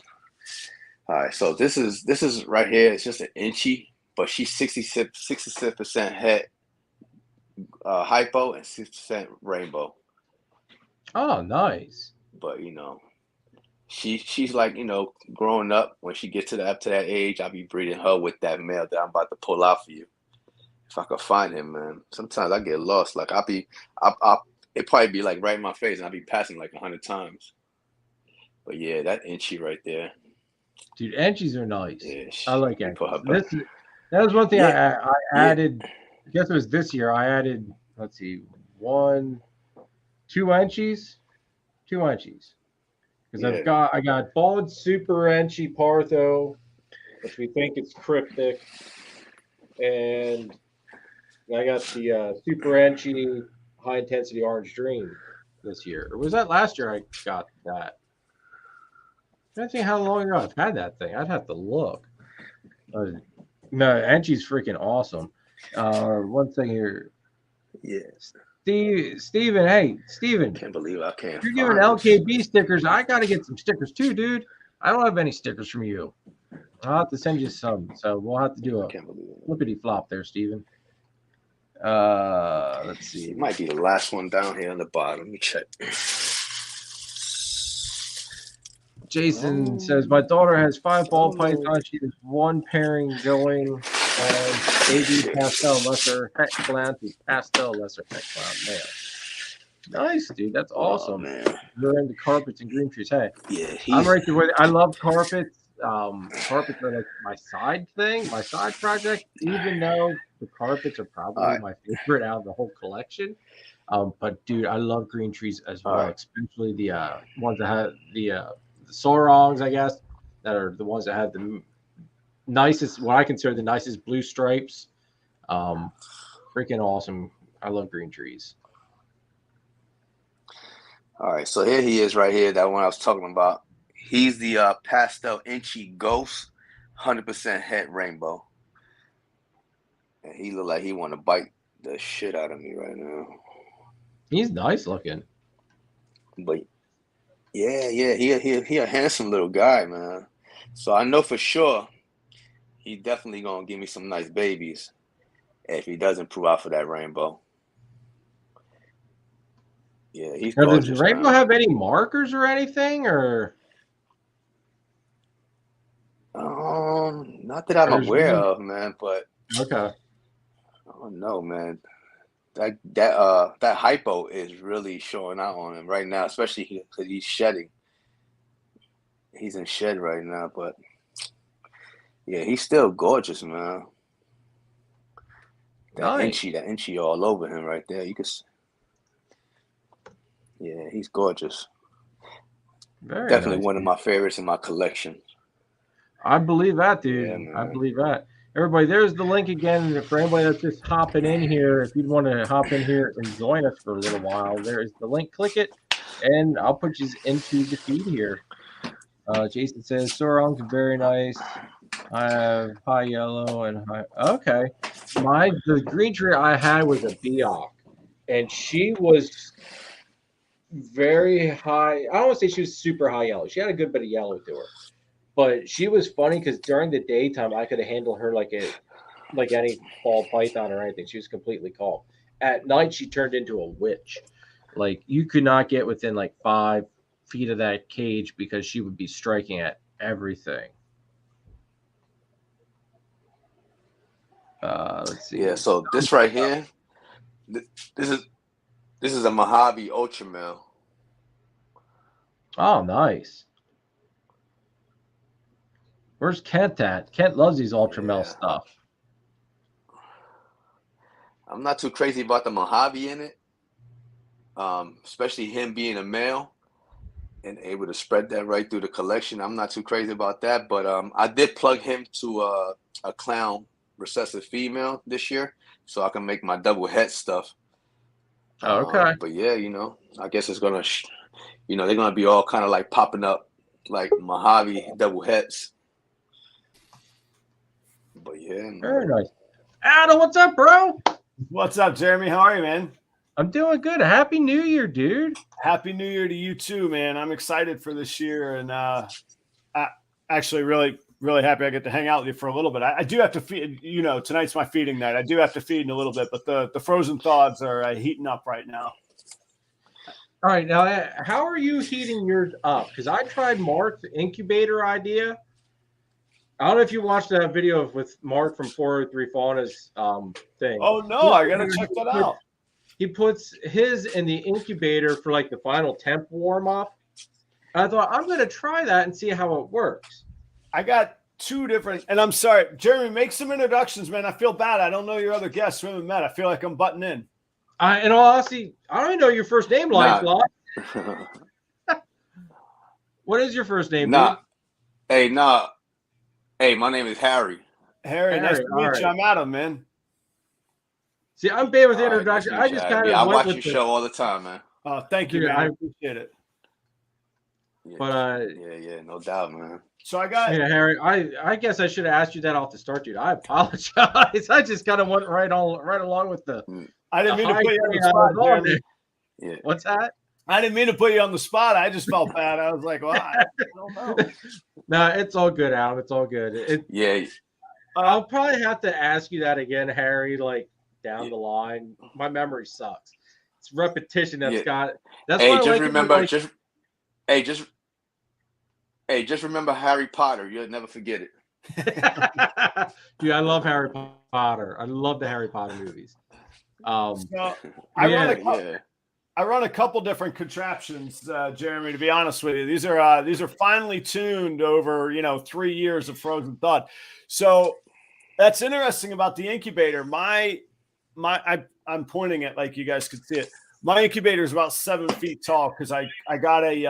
All right, so this is right here. It's just an Inchy, but she's 66% het hypo and 6% rainbow. Oh, nice. But she's like growing up. When she gets up to that age, I'll be breeding her with that male that I'm about to pull out for you. If I could find him, man. Sometimes I get lost. Like it probably be like right in my face, and I'll be passing like 100 times. But yeah, that Inchy right there. Dude, Inchies are nice. Yeah, I like Inchies. That was one thing I added. I guess it was this year. I added, let's see, 2 Inchies. 2 Inchies. Because I got bald super Inchy Partho, which we think is cryptic. And I got the super Inchy high intensity orange dream this year. Or was that last year I got that? I don't think how long ago I've had that thing. I'd have to look. No, Inchy's freaking awesome. One thing here. Yes. Steven, hey, Steven. Can't believe I can't. You're giving LKB stickers. I got to get some stickers too, dude. I don't have any stickers from you. I'll have to send you some. So we'll have to do a flippity flop there, Steven. Let's see. It might be the last one down here on the bottom. Let me check. Jason says, my daughter has 5 ball pythons. She has 1 pairing going on AB pastel lesser heck clown to pastel lesser heck clown male. Nice, dude. That's awesome. Man. You're into carpets and green trees. Hey, yeah, I'm right there with. I love carpets. Carpets are like my side thing, my side project, even though the carpets are probably my favorite out of the whole collection. But dude, I love green trees as well, especially the ones that have the Sorongs, I guess, that are the ones that have the nicest, what I consider the nicest blue stripes Freaking awesome. I love green trees. All right, so here he is right here, that one I was talking about. He's the pastel inchy ghost, 100% het rainbow. And he look like he want to bite the shit out of me right now. He's nice looking. But yeah, he a handsome little guy, man. So I know for sure he definitely gonna give me some nice babies if he doesn't prove out for that rainbow. Yeah, he's Now, gorgeous. does Rainbow have any markers or anything, or? Not that I'm aware of, man. But okay, I don't know, man. That hypo is really showing out on him right now, especially because he's shedding. He's in shed right now, but yeah, he's still gorgeous, man. That inchy all over him right there. You can. Yeah, he's gorgeous. Definitely nice, one of my favorites in my collection. I believe that, dude. Yeah, I believe that. Everybody, there's the link again for anybody that's just hopping in here. If you'd want to hop in here and join us for a little while, there is the link. Click it, and I'll put you into the feed here. Jason says, Sorong's very nice. I have high yellow and high. Okay. The green tree I had was a Biok, and she was very high. I don't want to say she was super high yellow. She had a good bit of yellow to her, but she was funny because during the daytime I could have handled her like any ball python or anything. She was completely calm. At night she turned into a witch. Like you could not get within like 5 feet of that cage because she would be striking at everything. Let's see. Yeah, so this right here, this is a Mojave Ultra Male. Oh, nice. Where's Kent at? Kent loves these Ultra Male stuff. I'm not too crazy about the Mojave in it, especially him being a male and able to spread that right through the collection. I'm not too crazy about that, but I did plug him to a clown recessive female this year, so I can make my double het stuff. Okay. But yeah, I guess it's gonna, they're gonna be all kind of like popping up like Mojave double hets. But yeah, man. Very nice. Adam, what's up, bro? What's up, Jeremy? How are you, man? I'm doing good. Happy New Year, dude. Happy New Year to you too, man. I'm excited for this year, and actually really, really happy I get to hang out with you for a little bit. I do have to feed, tonight's my feeding night. I do have to feed in a little bit, but the frozen thaweds are heating up right now. All right, now how are you heating yours up? Because I tried Mark's incubator idea. I don't know if you watched that video with Mark from 403 Fauna's thing. Oh no, I gotta check that out. He puts his in the incubator for like the final temp warm up. I thought I'm gonna try that and see how it works. I got 2 different, and I'm sorry, Jeremy, make some introductions, man. I feel bad. I don't know your other guests. We haven't met. I feel like I'm butting in. In all honesty, I don't even know your first name, Lifeline. What is your first name, dude? Hey, my name is Harry. Harry, nice to meet you. I'm Adam, man. See, I'm bad with introduction. I just kind of I watch your show all the time, man. Oh, thank you, man. I appreciate it. Yeah, but yeah, no doubt, man. So I got Harry. I guess I should have asked you that off the start, dude. I apologize. I just kind of went right along with the. I didn't mean to put you on the spot, Jeremy. Yeah. What's that? I didn't mean to put you on the spot. I just felt bad. I was like, well, I don't know. No, it's all good, Adam. It's all good. I'll probably have to ask you that again, Harry, like down the line. My memory sucks. It's repetition that's got it. That's hey, just remember, just remember Harry Potter. You'll never forget it. Dude, I love Harry Potter. I love the Harry Potter movies. I run a couple different contraptions, Jeremy, to be honest with you. These are finely tuned over, 3 years of frozen thought. So that's interesting about the incubator. I'm pointing it like you guys could see it. My incubator is about 7 feet tall because I got an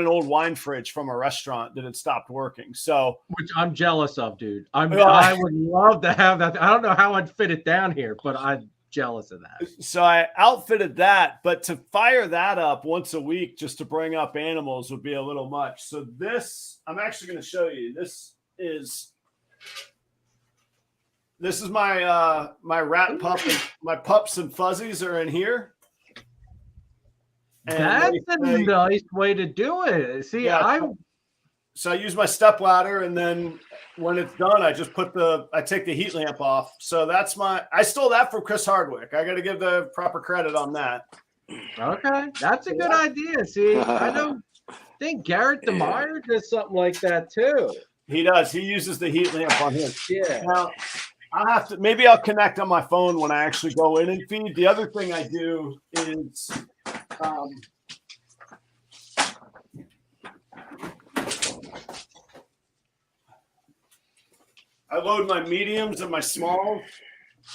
old wine fridge from a restaurant that had stopped working. So, which I'm jealous of, dude. I would love to have that. I don't know how I'd fit it down here, but I'm jealous of that. So I outfitted that, but to fire that up once a week just to bring up animals would be a little much. So this, I'm actually going to show you. This is my my rat pup. My pups and fuzzies are in here. And that's a nice way to do it. See, yeah, so I use my step ladder, and then when it's done, I just I take the heat lamp off. So I stole that from Chris Hardwick. I got to give the proper credit on that. Okay, that's a good idea. See, I think Garrett DeMeyer does something like that too. He does. He uses the heat lamp on his. Yeah. Now, maybe I'll connect on my phone when I actually go in and feed. The other thing I do is I load my mediums and my smalls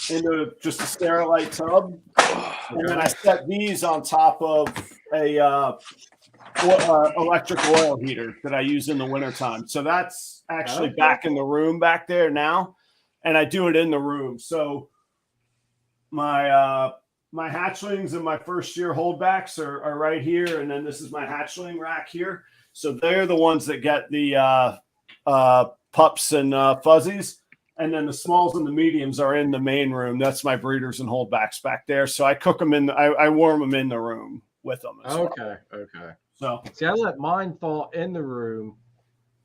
into just a Sterilite tub, and then I set these on top of a electric oil heater that I use in the wintertime. So that's actually back in the room back there now, and I do it in the room. So my hatchlings and my first year holdbacks are right here, and then this is my hatchling rack here. So they're the ones that get the pups and fuzzies, and then the smalls and the mediums are in the main room. That's my breeders and holdbacks back there. So I cook them I warm them in the room with them. Okay. So see, I let mine fall in the room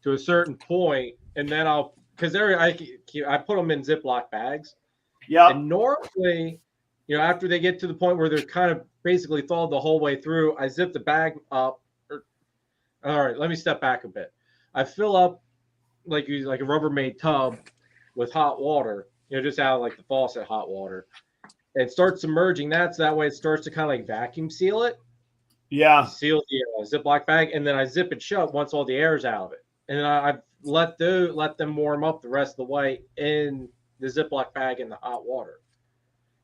to a certain point, and then I put them in Ziploc bags. Yeah. And normally, after they get to the point where they're kind of basically thawed the whole way through, I zip the bag up. All right, let me step back a bit. I fill up like a Rubbermaid tub with hot water, just out of like the faucet hot water, and start submerging that. So that way it starts to kind of like vacuum seal it. Yeah. Seal the Ziploc bag, and then I zip it shut once all the air's out of it. And then I let them warm up the rest of the way in the Ziploc bag in the hot water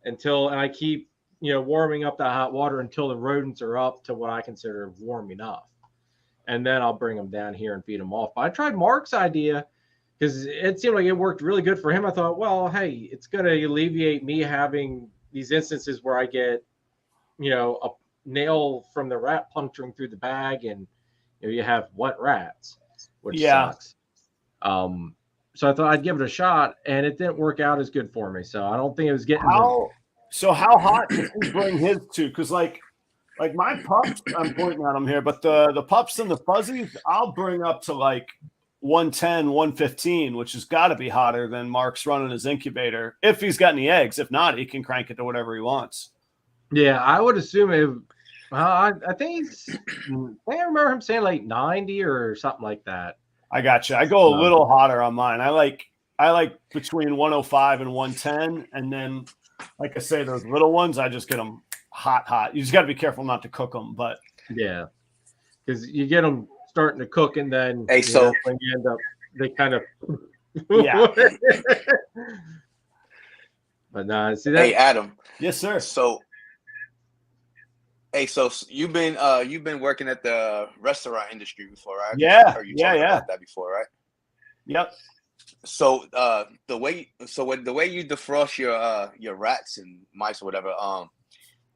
and I keep, warming up that hot water until the rodents are up to what I consider warm enough. And then I'll bring them down here and feed them off. But I tried Mark's idea because it seemed like it worked really good for him. I thought, well, hey, it's going to alleviate me having these instances where I get, a nail from the rat puncturing through the bag, and you have wet rats, which sucks. So I thought I'd give it a shot, and it didn't work out as good for me. So I don't think it was getting. So how hot did he bring his to? Because like my pups, I'm pointing at them here, but the pups and the fuzzies, I'll bring up to like 110, 115, which has got to be hotter than Mark's running his incubator. If he's got any eggs, if not, he can crank it to whatever he wants. Yeah, I would assume I think I remember him saying like 90 or something like that. I got you. I go a little hotter on mine. I like between 105 and 110, and then, like I say, those little ones, I just get them hot. You just got to be careful not to cook them, but yeah, because you get them starting to cook, and then when you end up, they kind of yeah. But no, see that. Hey, Adam. Yes, sir. So you've been working at the restaurant industry before, right? Yeah. About that before, right? Yep. So the way you defrost your rats and mice or whatever,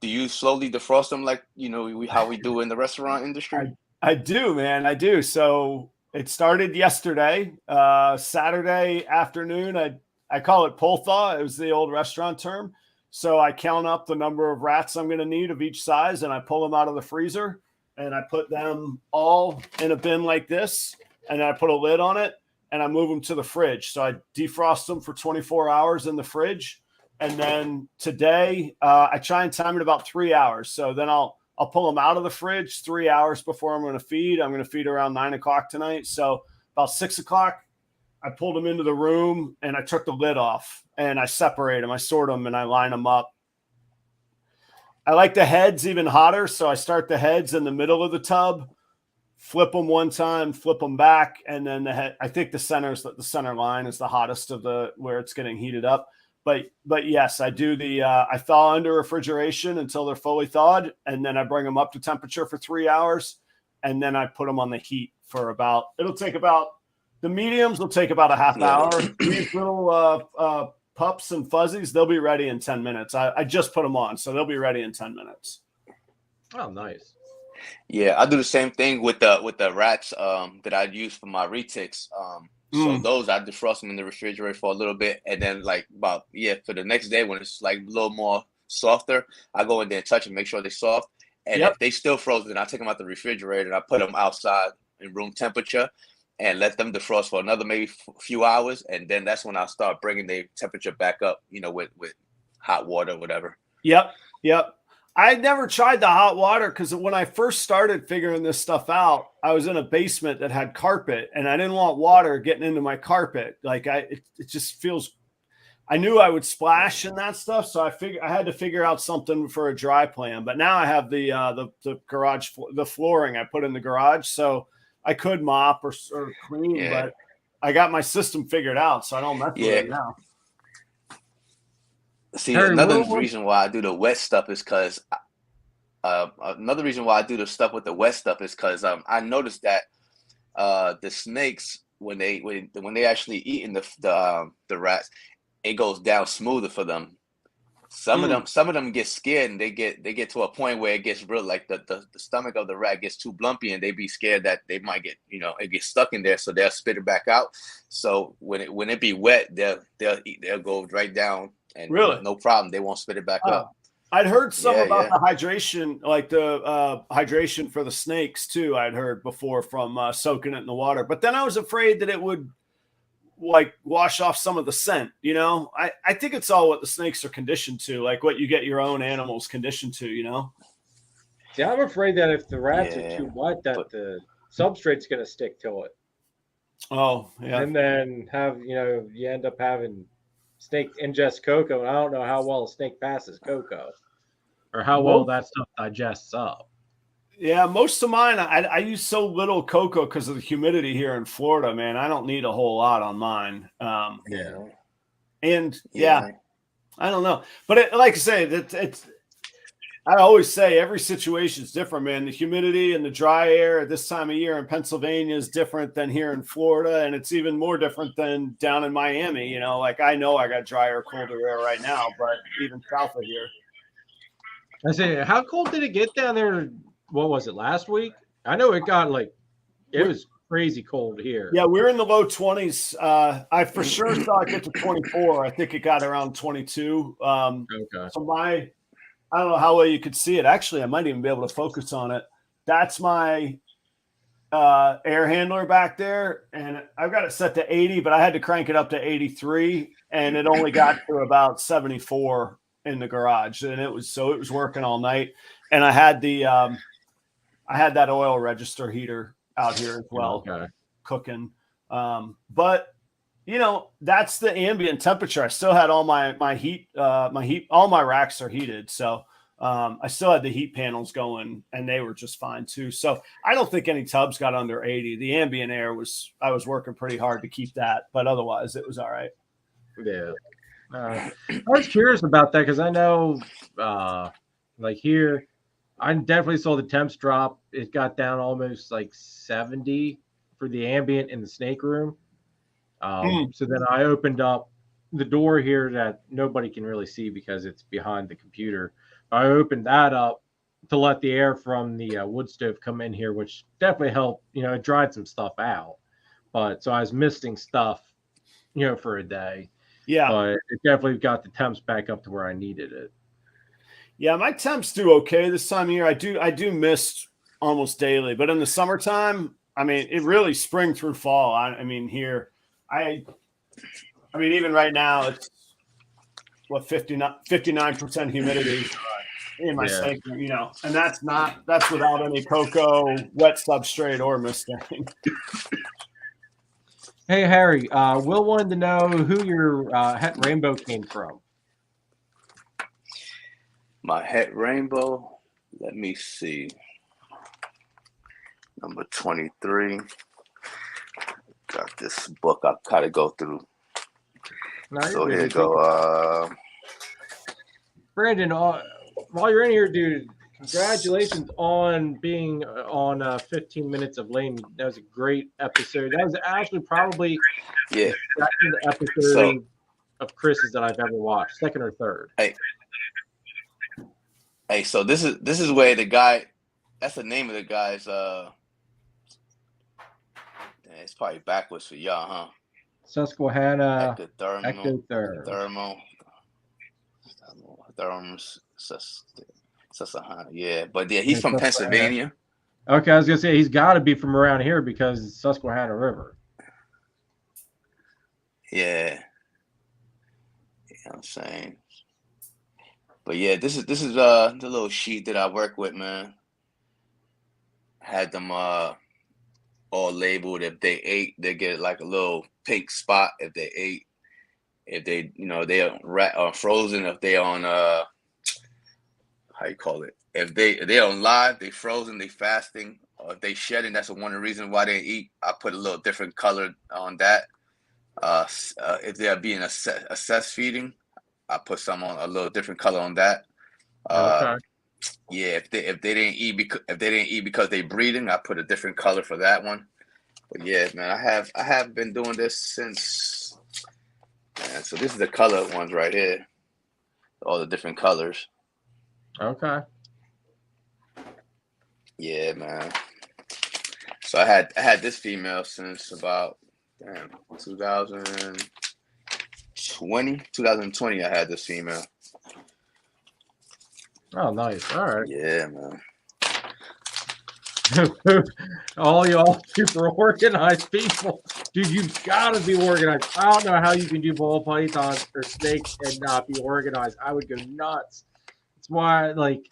do you slowly defrost them like how we do in the restaurant industry? I do, man. I do. So it started yesterday, Saturday afternoon. I call it pull thaw. It was the old restaurant term. So I count up the number of rats I'm going to need of each size, and I pull them out of the freezer, and I put them all in a bin like this, and I put a lid on it, and I move them to the fridge. So I defrost them for 24 hours in the fridge. And then today I try and time it about 3 hours. So then I'll pull them out of the fridge 3 hours before I'm going to feed. I'm going to feed around 9 o'clock tonight. So about 6 o'clock, I pulled them into the room and I took the lid off and I separate them. I sort them and I line them up. I like the heads even hotter. So I start the heads in the middle of the tub, flip them one time, flip them back. And then the head, I think the center line is the hottest of where it's getting heated up. but yes, I do I thaw under refrigeration until they're fully thawed, and then I bring them up to temperature for 3 hours, and then I put them on the heat for the mediums will take about a half hour. These little pups and fuzzies, they'll be ready in 10 minutes. I just put them on, so they'll be ready in 10 minutes. Oh, nice. Yeah, I do the same thing with the rats that I use for my retics. So those I defrost them in the refrigerator for a little bit, and then for the next day when it's like a little more softer, I go in there and touch them, make sure they're soft. And if they still frozen, I take them out the refrigerator and I put them outside in room temperature and let them defrost for another maybe few hours, and then that's when I start bringing the temperature back up, with hot water or whatever. Yep. I never tried the hot water because when I first started figuring this stuff out, I was in a basement that had carpet, and I didn't want water getting into my carpet. Like it just feels. I knew I would splash in that stuff, so I had to figure out something for a dry plan. But now I have the garage, the flooring I put in the garage, so I could mop or clean, but I got my system figured out, so I don't mess with it now. See, another reason why I do the wet stuff is because another reason why I do the stuff with the wet stuff is because I noticed that the snakes when they actually eating the rats, it goes down smoother for them. Some of them get scared, and they get to a point where it gets real, like the stomach of the rat gets too lumpy, and they be scared that they might get, it gets stuck in there, so they'll spit it back out. So when it be wet, they'll go right down, and no problem, they won't spit it back up. I'd heard some about the hydration, like the hydration for the snakes too. I'd heard before from soaking it in the water, but then I was afraid that it would like wash off some of the scent. I think it's all what the snakes are conditioned to, like what you get your own animals conditioned to. Yeah, I'm afraid that if the rats are too wet, that the substrate's going to stick to it. Oh, yeah. And then you end up having snake ingest cocoa, and I don't know how well a snake passes cocoa or how well that stuff digests up. Yeah, most of mine, I use so little cocoa because of the humidity here in Florida, man. I don't need a whole lot on mine. And I don't know. But like I say, I always say every situation is different, man. The humidity and the dry air at this time of year in Pennsylvania is different than here in Florida, and it's even more different than down in Miami. Like I know I got drier, colder air right now, but even south of here. I say, how cold did it get down there? What was it, last week? I know it got it was crazy cold here. Yeah, we're in the low 20s. I for sure saw it get to 24. I think it got around 22. Okay. So I don't know how well you could see it. Actually, I might even be able to focus on it. That's my air handler back there, and I've got it set to 80, but I had to crank it up to 83, and it only got to about 74 in the garage, and it was working all night. And I had that oil register heater out here as well, cooking. But that's the ambient temperature. I still had all my heat, all my racks are heated. So I still had the heat panels going, and they were just fine too. So I don't think any tubs got under 80. The ambient air I was working pretty hard to keep that, but otherwise it was all right. Yeah. I was curious about that because I know here, I definitely saw the temps drop. It got down almost 70 for the ambient in the snake room. So then I opened up the door here that nobody can really see because it's behind the computer. I opened that up to let the air from the wood stove come in here, which definitely helped. It dried some stuff out. But so I was misting stuff, for a day. Yeah. But it definitely got the temps back up to where I needed it. Yeah, my temps do okay this time of year. I do mist almost daily, but in the summertime, it really spring through fall. Here, even right now it's 59% humidity in my snake room, and that's without any cocoa, wet substrate, or misting. Hey Harry, Will wanted to know who your het rainbow came from. My het rainbow, let me see. Number 23. Got this book I gotta go through. No, So you're here you good. go. Brandon, while you're in here, dude, congratulations on being on 15 Minutes of Lane. That was a great episode. That was actually probably Yeah. the second episode So of Chris's that I've ever watched, second or third. hey, so this is where the guy. That's the name of the guy's. It's probably backwards for y'all, huh? Susquehanna Ectothermal. Susquehanna. Yeah, but yeah, he's from Pennsylvania. Okay, I was gonna say he's got to be from around here because it's Susquehanna River. Yeah, you know what I'm saying. But yeah, this is the little sheet that I work with, man. Had them all labeled. If they ate, they get like a little pink spot. If they ate, if they they are frozen. If they on how you call it? If they're on live, they frozen, they fasting, or if they shedding. That's one of the reasons why they eat. I put a little different color on that. If they're being assess feeding, I put some on a little different color on that. Okay. Yeah, if they didn't eat because they breeding, I put a different color for that one. But yeah, man, I have been doing this since. Man, so this is the color ones right here, all the different colors. Okay. Yeah, man. So I had this female since about 2020. I had this female. Oh, nice. All right. Yeah, man. All y'all super organized people. Dude, you've got to be organized. I don't know how you can do ball pythons or snakes and not be organized. I would go nuts. That's why, like,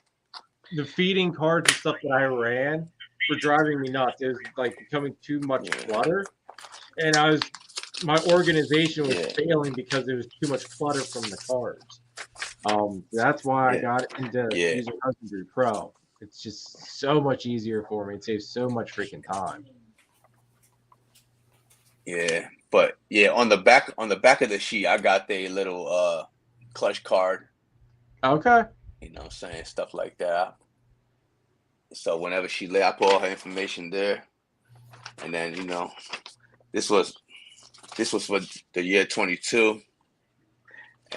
the feeding cards and stuff that I ran were driving me nuts. It was, like, becoming too much clutter. And my organization was failing because there was too much clutter from the cards. That's why I got into using Husbandry Pro. It's just so much easier for me. It saves so much freaking time. Yeah, but yeah, on the back of the sheet, I got the little clutch card. Okay. You know what I'm saying? Stuff like that. So whenever she lay, I put all her information there. And then, this was for the year 22.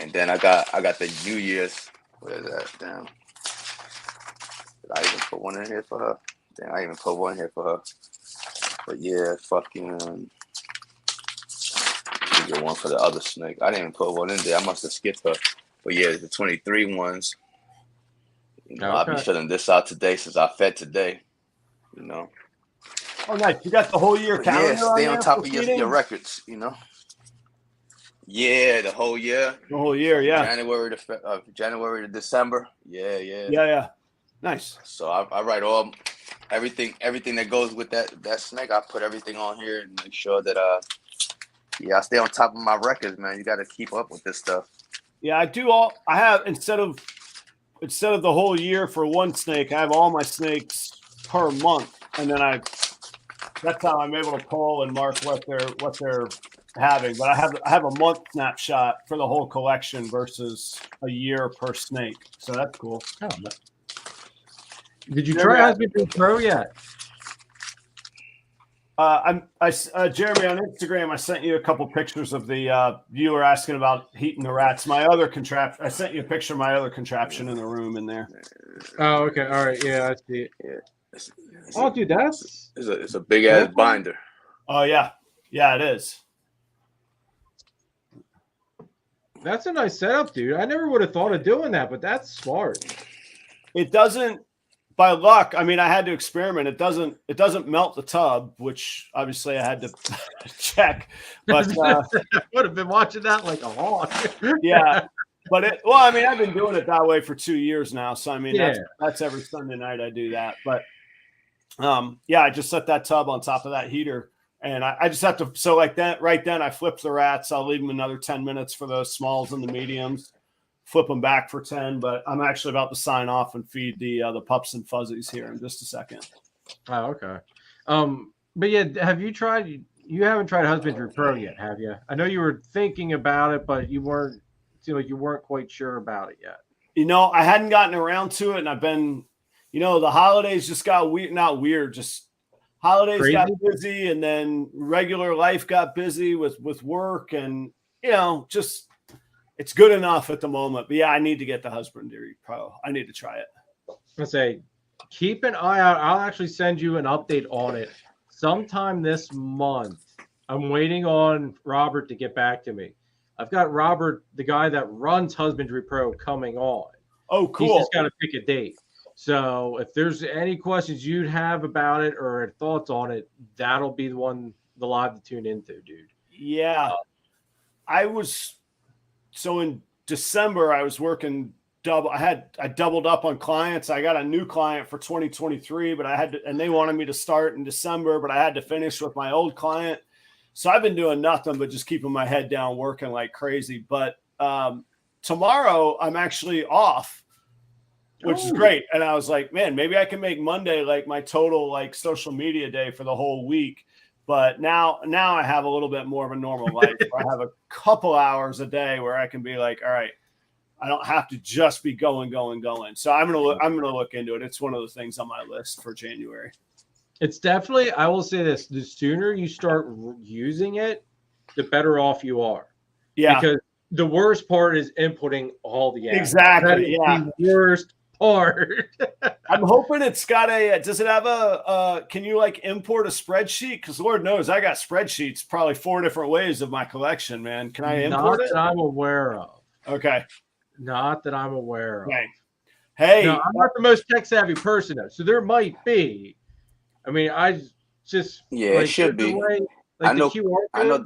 And then I got the New Year's. Where is that? Damn. Did I even put one in here for her? Damn, I even put one here for her. But yeah, fucking get one for the other snake. I didn't even put one in there. I must have skipped her. But yeah, the 23 ones. I'll be filling this out today since I fed today. Oh, nice. You got the whole year calendar. Yeah, stay on top of your records. Yeah, the whole year. The whole year, yeah. January to December. Yeah. Nice. So I write everything that goes with that snake. I put everything on here and make sure that I stay on top of my records, man. You got to keep up with this stuff. Yeah, I do I have instead of the whole year for one snake, I have all my snakes per month, and then that's how I'm able to pull and mark what they're having. But I have a month snapshot for the whole collection versus a year per snake. So that's cool. Oh, did you try Husbandry Pro yet? Jeremy, on Instagram, I sent you a couple pictures of the viewer asking about heating the rats. My other contraption, I sent you a picture of my other contraption in the room in there. Oh, okay. All right. Yeah, I see it. Yeah. Dude, it's a big ass binder. Oh yeah, it is. That's a nice setup, dude. I never would have thought of doing that, but that's smart. It doesn't. By luck, I mean I had to experiment. It doesn't melt the tub, which obviously I had to check. But I would have been watching that like a hawk. Yeah, but I mean I've been doing it that way for 2 years now. So I mean that's every Sunday night I do that. But I just set that tub on top of that heater, and I just have to. So like that right then I flip the rats. I'll leave them another 10 minutes for those smalls and the mediums. Flip them back for 10, but I'm actually about to sign off and feed the pups and fuzzies here in just a second. Oh, okay. But yeah, have you tried you haven't tried Husbandry Pro yet, have you? I know you were thinking about it, but you weren't. It seemed like you weren't quite sure about it yet. You know, I hadn't gotten around to it, and I've been, you know, the holidays just got weird. Not weird, just holidays Crazy? got busy, and then regular life got busy with work, and you know, just it's good enough at the moment. But yeah, I need to get the Husbandry Pro. I need to try it. I say, keep an eye out. I'll actually send you an update on it sometime this month. I'm waiting on Robert to get back to me. I've got Robert, the guy that runs Husbandry Pro, coming on. Oh, He's cool. just got to pick a date. So if there's any questions you'd have about it or thoughts on it, that'll be the live to tune into, dude. Yeah. So in December, I was working double. I doubled up on clients. I got a new client for 2023, but and they wanted me to start in December, but I had to finish with my old client. So I've been doing nothing but just keeping my head down, working like crazy. But tomorrow I'm actually off, which is great. And I was like, man, maybe I can make Monday like my total like social media day for the whole week. But now I have a little bit more of a normal life. I have a couple hours a day where I can be like, all right, I don't have to just be going. So I'm gonna look into it. It's one of the things on my list for January. It's definitely, I will say this, the sooner you start using it, the better off you are. Yeah. Because the worst part is inputting all the ads. Exactly. The worst part. I'm hoping it's got does it have can you like import a spreadsheet? Because Lord knows I got spreadsheets probably 4 different ways of my collection, man. Can I import it? Not that I'm aware of. Okay. Not that I'm aware of. Okay. Hey. No, I'm not the most tech savvy person, though. So there might be. I mean, I just it should be. I know. The QR codes, I know.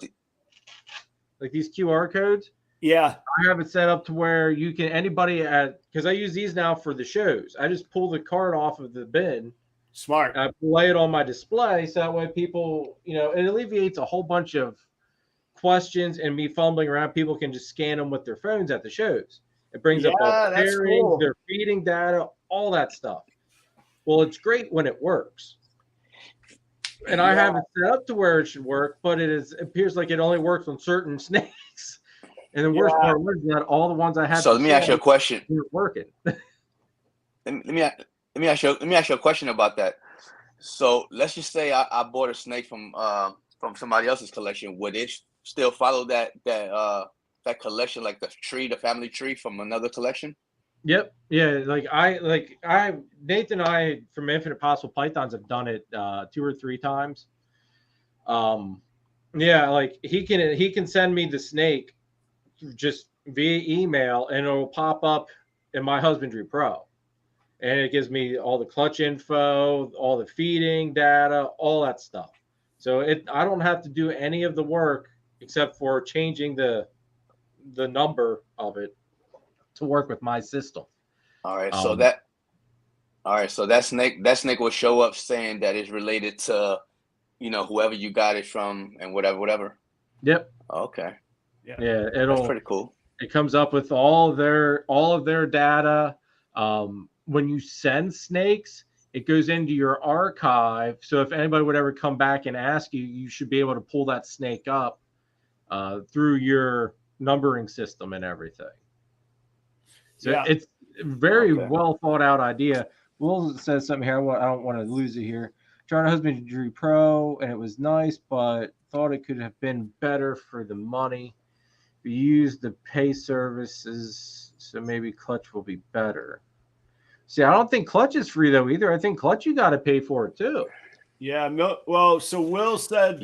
Like these QR codes. Yeah, I have it set up to where you can because I use these now for the shows. I just pull the card off of the bin. Smart. And I lay it on my display so that way people, it alleviates a whole bunch of questions and me fumbling around. People can just scan them with their phones at the shows. It brings up all their pairings, cool. Their feeding data, all that stuff. Well, it's great when it works. And I have it set up to where it should work, but it appears like it only works on certain snakes. And the worst part was that all the ones I had. So let me ask you a question. Weren't working. let me ask you a question about that. So let's just say I bought a snake from somebody else's collection. Would it still follow that collection, like the family tree from another collection? Yep. Yeah. Nathan and I from Infinite Possible Pythons have done it 2 or 3 times. Yeah, like he can send me the snake just via email and it'll pop up in my Husbandry Pro. And it gives me all the clutch info, all the feeding data, all that stuff. So I don't have to do any of the work except for changing the number of it to work with my system. All right. So that snake will show up saying that it's related to, whoever you got it from and whatever. Yep. Okay. Yeah. That's pretty cool. It comes up with all of their data. When you send snakes, it goes into your archive. So if anybody would ever come back and ask you, you should be able to pull that snake up through your numbering system and everything. So it's a very well thought out idea. Will says something here. I don't want to lose it here. Tried a Husbandry Pro and it was nice, but thought it could have been better for the money. We used the pay services, so maybe Clutch will be better. See, I don't think Clutch is free though either. I think Clutch you got to pay for it too. Yeah. Well, so Will said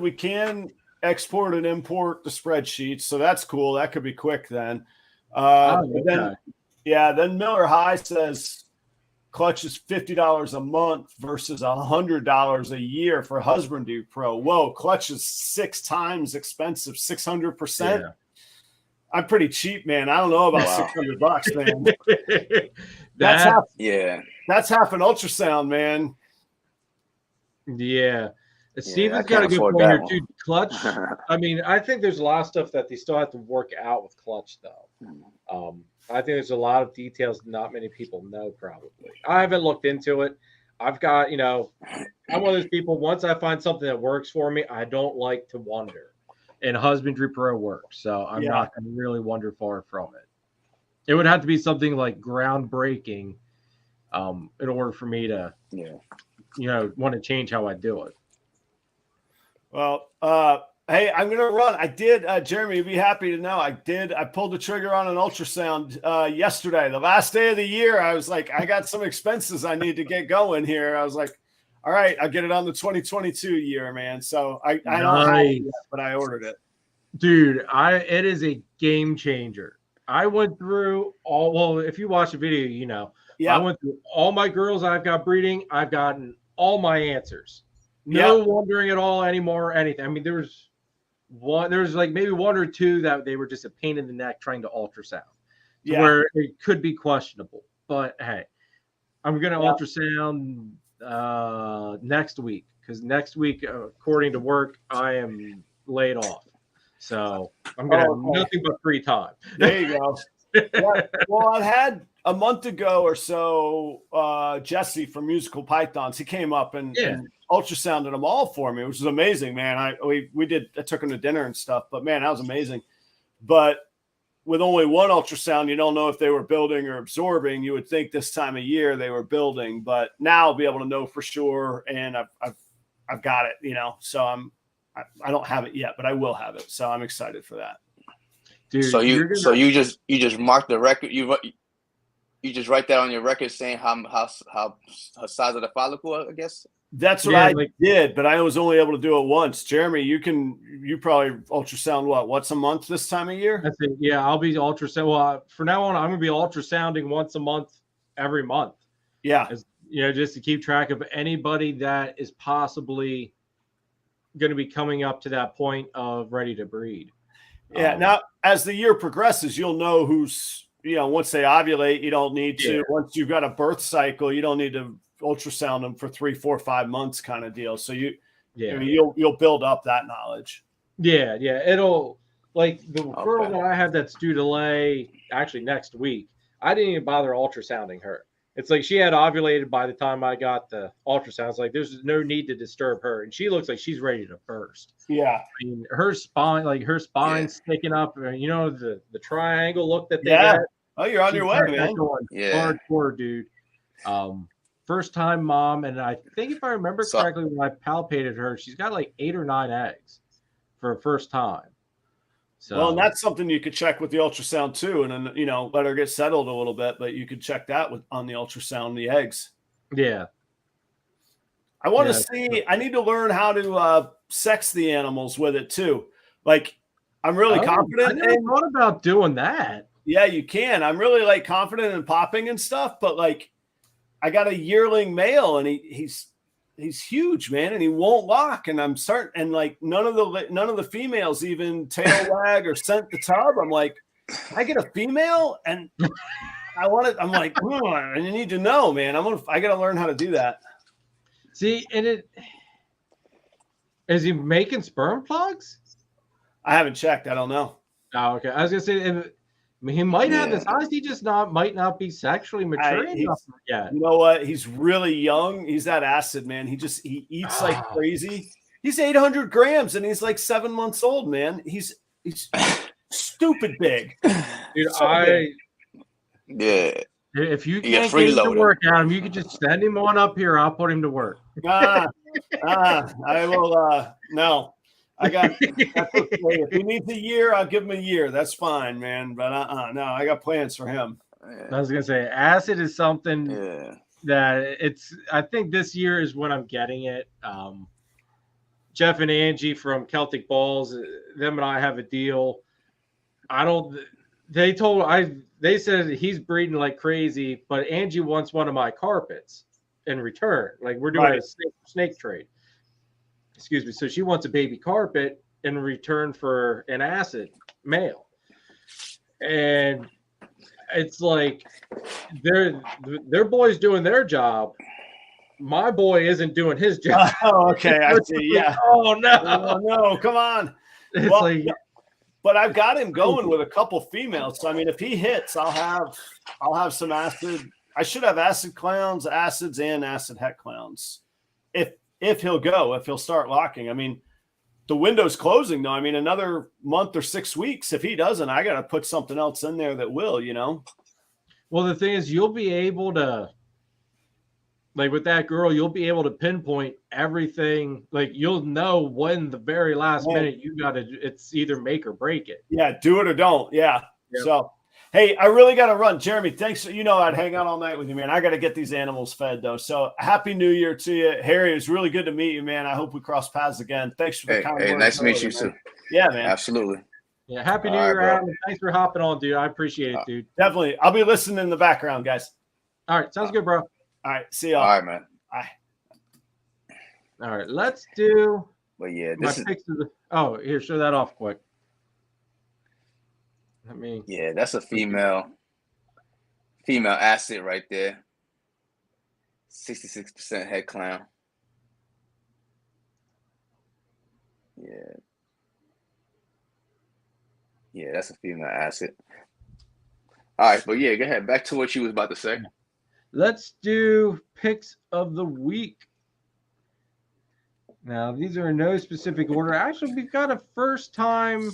we can export and import the spreadsheets, so that's cool. That could be quick then. Then Miller High says Clutch is $50 a month versus $100 a year for Husbandry Pro. Whoa, Clutch is 6 times expensive, 600%. Yeah. I'm pretty cheap, man. I don't know about $600, man. That's half an ultrasound, man. Yeah. Steven's got a good point here too. Clutch. I mean, I think there's a lot of stuff that they still have to work out with Clutch, though. I think there's a lot of details not many people know. Probably, I haven't looked into it. I've got, I'm one of those people, once I find something that works for me, I don't like to wonder. And Husbandry Pro works, so I'm not going to really wander far from it. It would have to be something like groundbreaking in order for me to, want to change how I do it. Well, hey, I'm going to run. I did, Jeremy, you'd be happy to know. I pulled the trigger on an ultrasound yesterday, the last day of the year. I was like, I got some expenses I need to get going here. I was like, all right, I'll get it on the 2022 year, man. So I don't have it yet, but I ordered it. Dude, it is a game changer. I went through if you watch the video, I went through all my girls I've got breeding. I've gotten all my answers. No wondering at all anymore or anything. I mean, there was like maybe one or two that they were just a pain in the neck trying to ultrasound where it could be questionable. But hey, I'm going to ultrasound next week because next week, according to work, I am laid off. So I'm going to have nothing but free time. There you go. Well, I had a month ago or so, Jesse from Musical Pythons, he came up and ultrasounded them all for me, which is amazing, man. I took him to dinner and stuff, but man, that was amazing. But with only one ultrasound, you don't know if they were building or absorbing. You would think this time of year they were building, but now I'll be able to know for sure. And I've got it, so I don't have it yet, but I will have it. So I'm excited for that. Dude, so you just mark the record. You just write that on your record saying how size of the follicle, I guess. That's what I did, but I was only able to do it once. Jeremy, you probably ultrasound once a month this time of year? That's it. Yeah, I'll be ultrasound. Well, for now on, I'm going to be ultrasounding once a month, every month. Yeah. Just to keep track of anybody that is possibly going to be coming up to that point of ready to breed. Yeah. Now, as the year progresses, you'll know who's, once they ovulate, you don't need to. Once you've got a birth cycle, you don't need to ultrasound them for 3, 4, 5 months kind of deal. So you'll build up that knowledge. Yeah. It'll like the girl that I have that's due to lay actually next week. I didn't even bother ultrasounding her. It's like she had ovulated by the time I got the ultrasound. It's like there's no need to disturb her, and she looks like she's ready to burst. Yeah, I mean her spine's sticking up. The triangle look that they got. Oh, you're on your way, man. Hardcore, dude. First time mom, and I think if I remember correctly, when I palpated her, she's got like 8 or 9 eggs for a first time. So, well, and that's something you could check with the ultrasound too, and then let her get settled a little bit. But you could check that on the ultrasound, the eggs. Yeah, I want to see. I need to learn how to sex the animals with it too. Like, I'm really confident. I never thought about doing that. Yeah, you can. I'm really confident in popping and stuff, but I got a yearling male, and he's huge, man, and he won't lock. And I'm starting, and none of the females even tail wag or scent the tub. I'm like, I get a female, and I want it. I'm like, and you need to know, man. I got to learn how to do that. See, and is he making sperm plugs? I haven't checked. I don't know. Oh, okay. I was gonna say. He might have the size. He just might not be sexually mature enough yet. You know what? He's really young. He's that acid, man. He eats like crazy. He's 800 grams and he's like 7 months old, man. He's stupid big. Dude, big. If you can't get him to work out him, you can just send him on up here. I'll put him to work. I will. No. If he needs a year, I'll give him a year. That's fine, man. But no, I got plans for him. I was gonna say acid is something that I think this year is when I'm getting it. Jeff and Angie from Celtic Balls, them and I have a deal. They said he's breeding like crazy, but Angie wants one of my carpets in return. Like we're doing a snake trade. Excuse me. So she wants a baby carpet in return for an acid male. And it's like their boy's doing their job. My boy isn't doing his job. Oh, okay. I see. Yeah. Oh no. Oh, no, come on. But I've got him going with a couple females. So I mean, if he hits, I'll have some acid. I should have acid clowns, acids, and acid het clowns. If he'll start locking. I mean, the window's closing though. I mean, another month or 6 weeks. If he doesn't, I got to put something else in there that will, you know. Well, the thing is, you'll be able to, like with that girl, you'll be able to pinpoint everything. Like you'll know when the very last minute you got to. It's either make or break it. Yeah, do it or don't. Yeah. Yep. So, hey, I really got to run. Jeremy, thanks. You know, I'd hang out all night with you, man. I got to get these animals fed, though. So, happy New Year to you. Harry, it was really good to meet you, man. I hope we cross paths again. Thanks for the kind words. Nice to meet you, too. Yeah, man. Absolutely. Yeah, happy New Year, Adam. Thanks for hopping on, dude. I appreciate it, dude. Definitely. I'll be listening in the background, guys. All right. Sounds good, bro. All right. See y'all. All right, man. Bye. All right. Let's do. But yeah, here, show that off quick. Yeah, that's a female acid right there. 66% head clown. Yeah, that's a female acid. All right, but yeah, go ahead. Back to what you was about to say. Let's do picks of the week. Now, these are in no specific order. Actually, we've got a first-time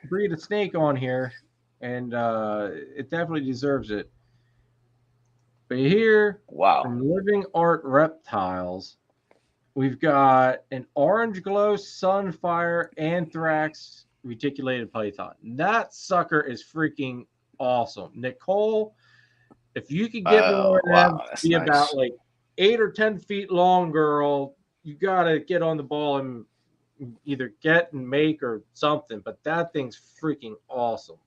breed of snake on here, and it definitely deserves it. But here, from Living Art Reptiles, we've got an orange glow sunfire anthrax reticulated python. That sucker is freaking awesome. Nicole, if you could get one of them, be nice. About like 8 or 10 feet long, girl, you got to get on the ball and either get and make or something. But that thing's freaking awesome.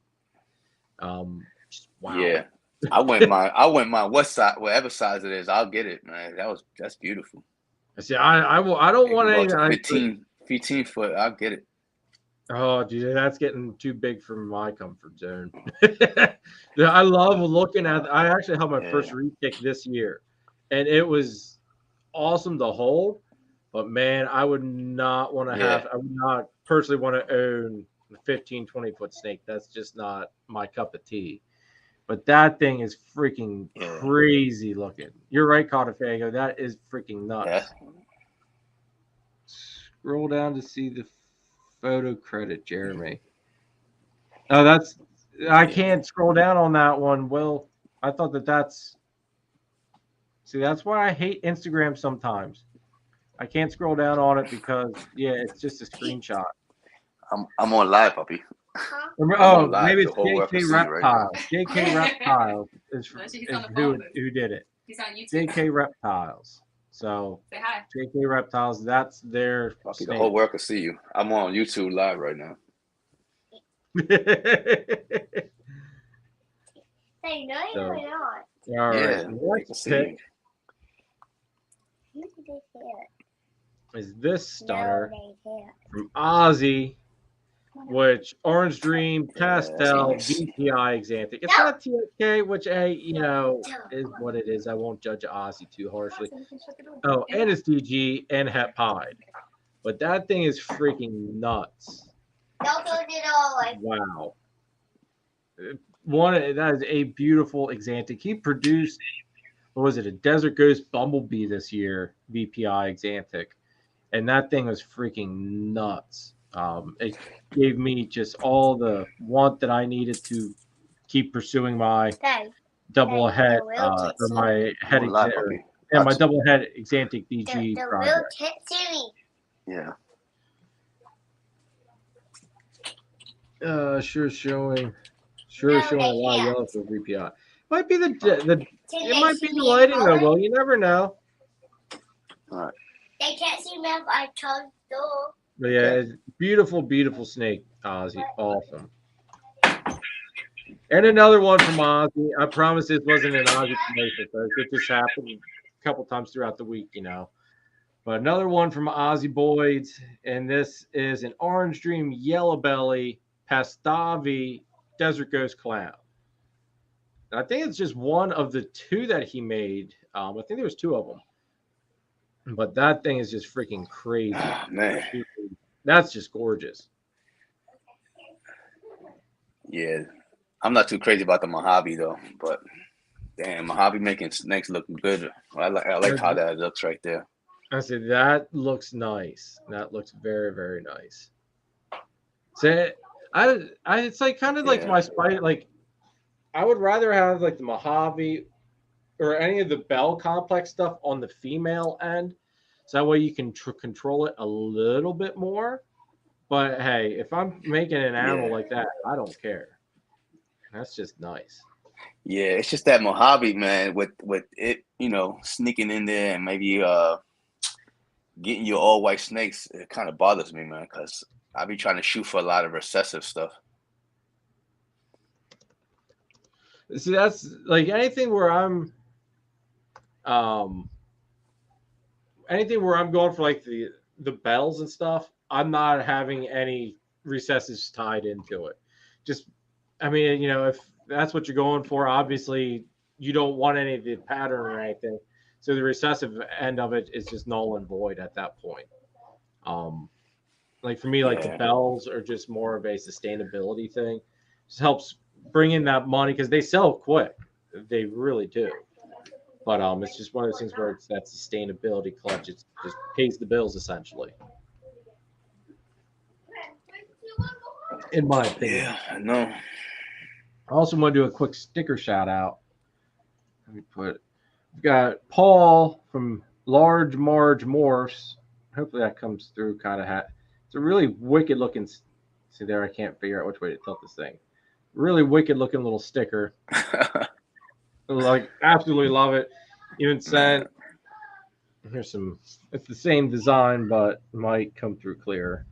Wow. Yeah. I went my what size, whatever size it is, I'll get it, man. That's beautiful. See, I don't want anything 15 foot, I'll get it. Oh, dude, that's getting too big for my comfort zone. I love looking at. I actually had my first re-kick this year, and it was awesome to hold. But man, I would not want to have. I would not personally want to own a 15, 20 foot snake. That's just not my cup of tea. But that thing is freaking crazy looking. You're right, Cotafago. That is freaking nuts. Yeah. Scroll down to see the photo credit, Jeremy. Oh, I can't scroll down on that one. Well, I thought that's. See, that's why I hate Instagram sometimes. I can't scroll down on it because it's just a screenshot. I'm on live, puppy. Maybe it's JK Reptiles. JK Reptiles is who did it. He's on YouTube. JK Reptiles. So say hi. JK Reptiles, that's their puppy, the whole world can see you. I'm on YouTube live right now. Hey, no, you're not. All right. Let's pick. Is this stunner from Ozzy, which Orange Dream Pastel VPI Exantic. It's not TSK, which is what it is. I won't judge Ozzy too harshly. Oh, and it's DG and Het Pied. But that thing is freaking nuts. Wow. That is a beautiful Exantic. He produced, what was it, a Desert Ghost Bumblebee this year, VPI Exantic. And that thing was freaking nuts. It gave me just all the want that I needed to keep pursuing my double head, or my head my double head Exantic DG project. Yeah. Sure showing a lot of yellow for VPI. Might be it might be the lighting though. Well, you never know. All right. They can't see me if I close the door. But yeah, it's beautiful, beautiful snake, Ozzy. Awesome. And another one from Ozzy. I promise this wasn't an Ozzy promotion, folks. It just happened a couple times throughout the week, But another one from Ozzy Boyd's, and this is an Orange Dream Yellow Belly Pastavi Desert Ghost Clown. And I think it's just one of the two that he made. I think there was two of them. But that thing is just freaking crazy. Oh, man. That's just gorgeous. Yeah. I'm not too crazy about the Mojave, though. But Damn, Mojave making snakes look good. I like how that looks right there. I said that looks nice. That looks very, very nice. So it's like kind of like Yeah. my spider. Like I would rather have like the Mojave or any of the Bell complex stuff on the female end, so that way you can control it a little bit more. But hey, if I'm making an animal Yeah. like that, I don't care. That's just nice. Yeah, it's just that Mojave, man, with it, sneaking in there and maybe getting your all white snakes, it kind of bothers me, man, because I be trying to shoot for a lot of recessive stuff. See, that's like anything where I'm anything where I'm going for like the bells and stuff, I'm not having any recessives tied into it. Just I mean, if that's what you're going for, obviously you don't want any of the pattern or anything. So the recessive end of it is just null and void at that point. Like for me, like the Yeah. bells are just more of a sustainability thing. Just helps bring in that money because they sell quick. They really do. But it's just one of those things where it's that sustainability clutch. It just pays the bills essentially, in my opinion. Yeah, I know. I also want to do a quick sticker shout out. Let me we've got Paul from Large Marge Morse. Hopefully that comes through kind of it's a really wicked looking. See there, I can't figure out which way to tilt this thing. Really wicked looking little sticker. Like absolutely love it. Even sent. Here's it's the same design, but might come through clearer.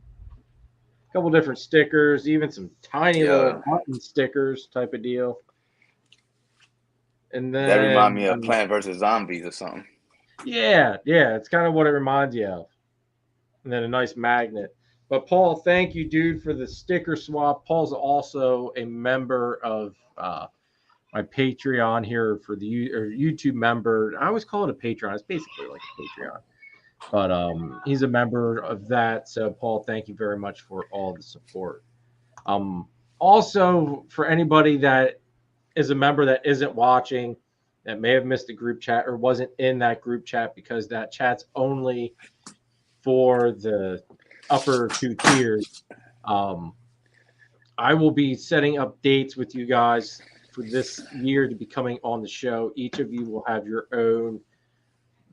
A couple different stickers, even some tiny little button stickers type of deal. And then that remind me of Plant vs. Zombies or something. Yeah, it's kind of what it reminds you of. And then a nice magnet. But Paul, thank you, dude, for the sticker swap. Paul's also a member of my Patreon here for the YouTube member. I always call it a Patreon. It's basically like a Patreon. But he's a member of that. So, Paul, thank you very much for all the support. Also, for anybody that is a member that isn't watching, that may have missed a group chat or wasn't in that group chat because that chat's only for the upper two tiers. I will be setting up dates with you guys for this year to be coming on the show. Each of you will have your own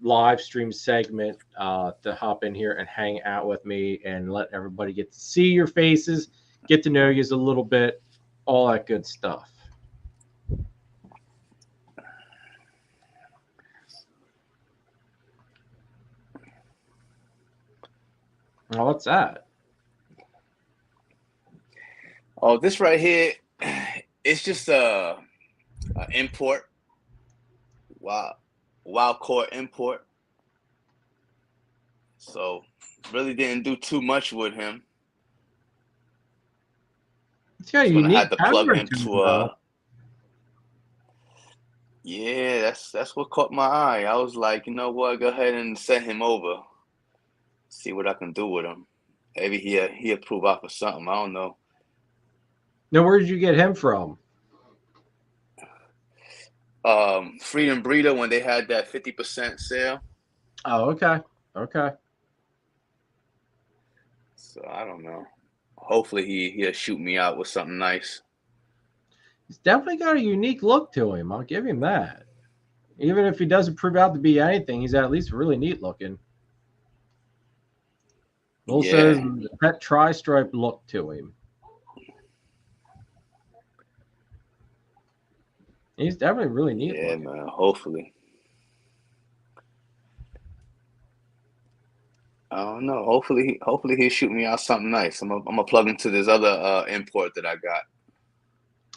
live stream segment to hop in here and hang out with me and let everybody get to see your faces, get to know you a little bit, all that good stuff. Oh, what's that? Oh, this right here, it's just a import. Wild caught import. So really didn't do too much with him. It's got a Gonna unique have to plug him to to yeah, that's what caught my eye. I was like, you know what, go ahead and send him over. See what I can do with him. Maybe he'll prove out for something. I don't know. Now, where did you get him from? Freedom Breeder when they had that 50% sale. Oh, okay. So I don't know. Hopefully he'll shoot me out with something nice. He's definitely got a unique look to him. I'll give him that. Even if he doesn't prove out to be anything, he's at least really neat looking. Also, the pet tri-stripe look to him. He's definitely really neat. Yeah, man. Hopefully. I don't know. Hopefully he'll shoot me out something nice. I'm gonna plug into this other import that I got.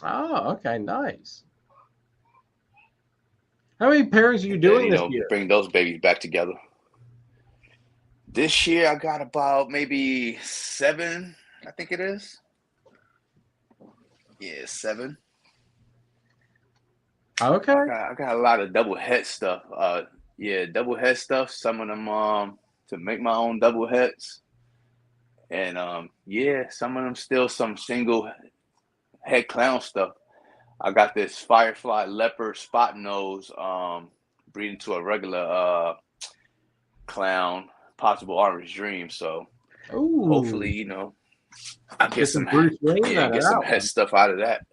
Oh, okay, nice. How many pairings are you doing this year? Bring those babies back together. This year I got about maybe 7, I think it is. Yeah, 7. Okay. I got a lot of double head stuff. Double head stuff. Some of them to make my own double heads. And some of them still some single head clown stuff. I got this firefly leopard spot nose breeding to a regular clown, possible orange dream. So Ooh, hopefully, I get some Bruce Wayne out of get some that head one. stuff out of that.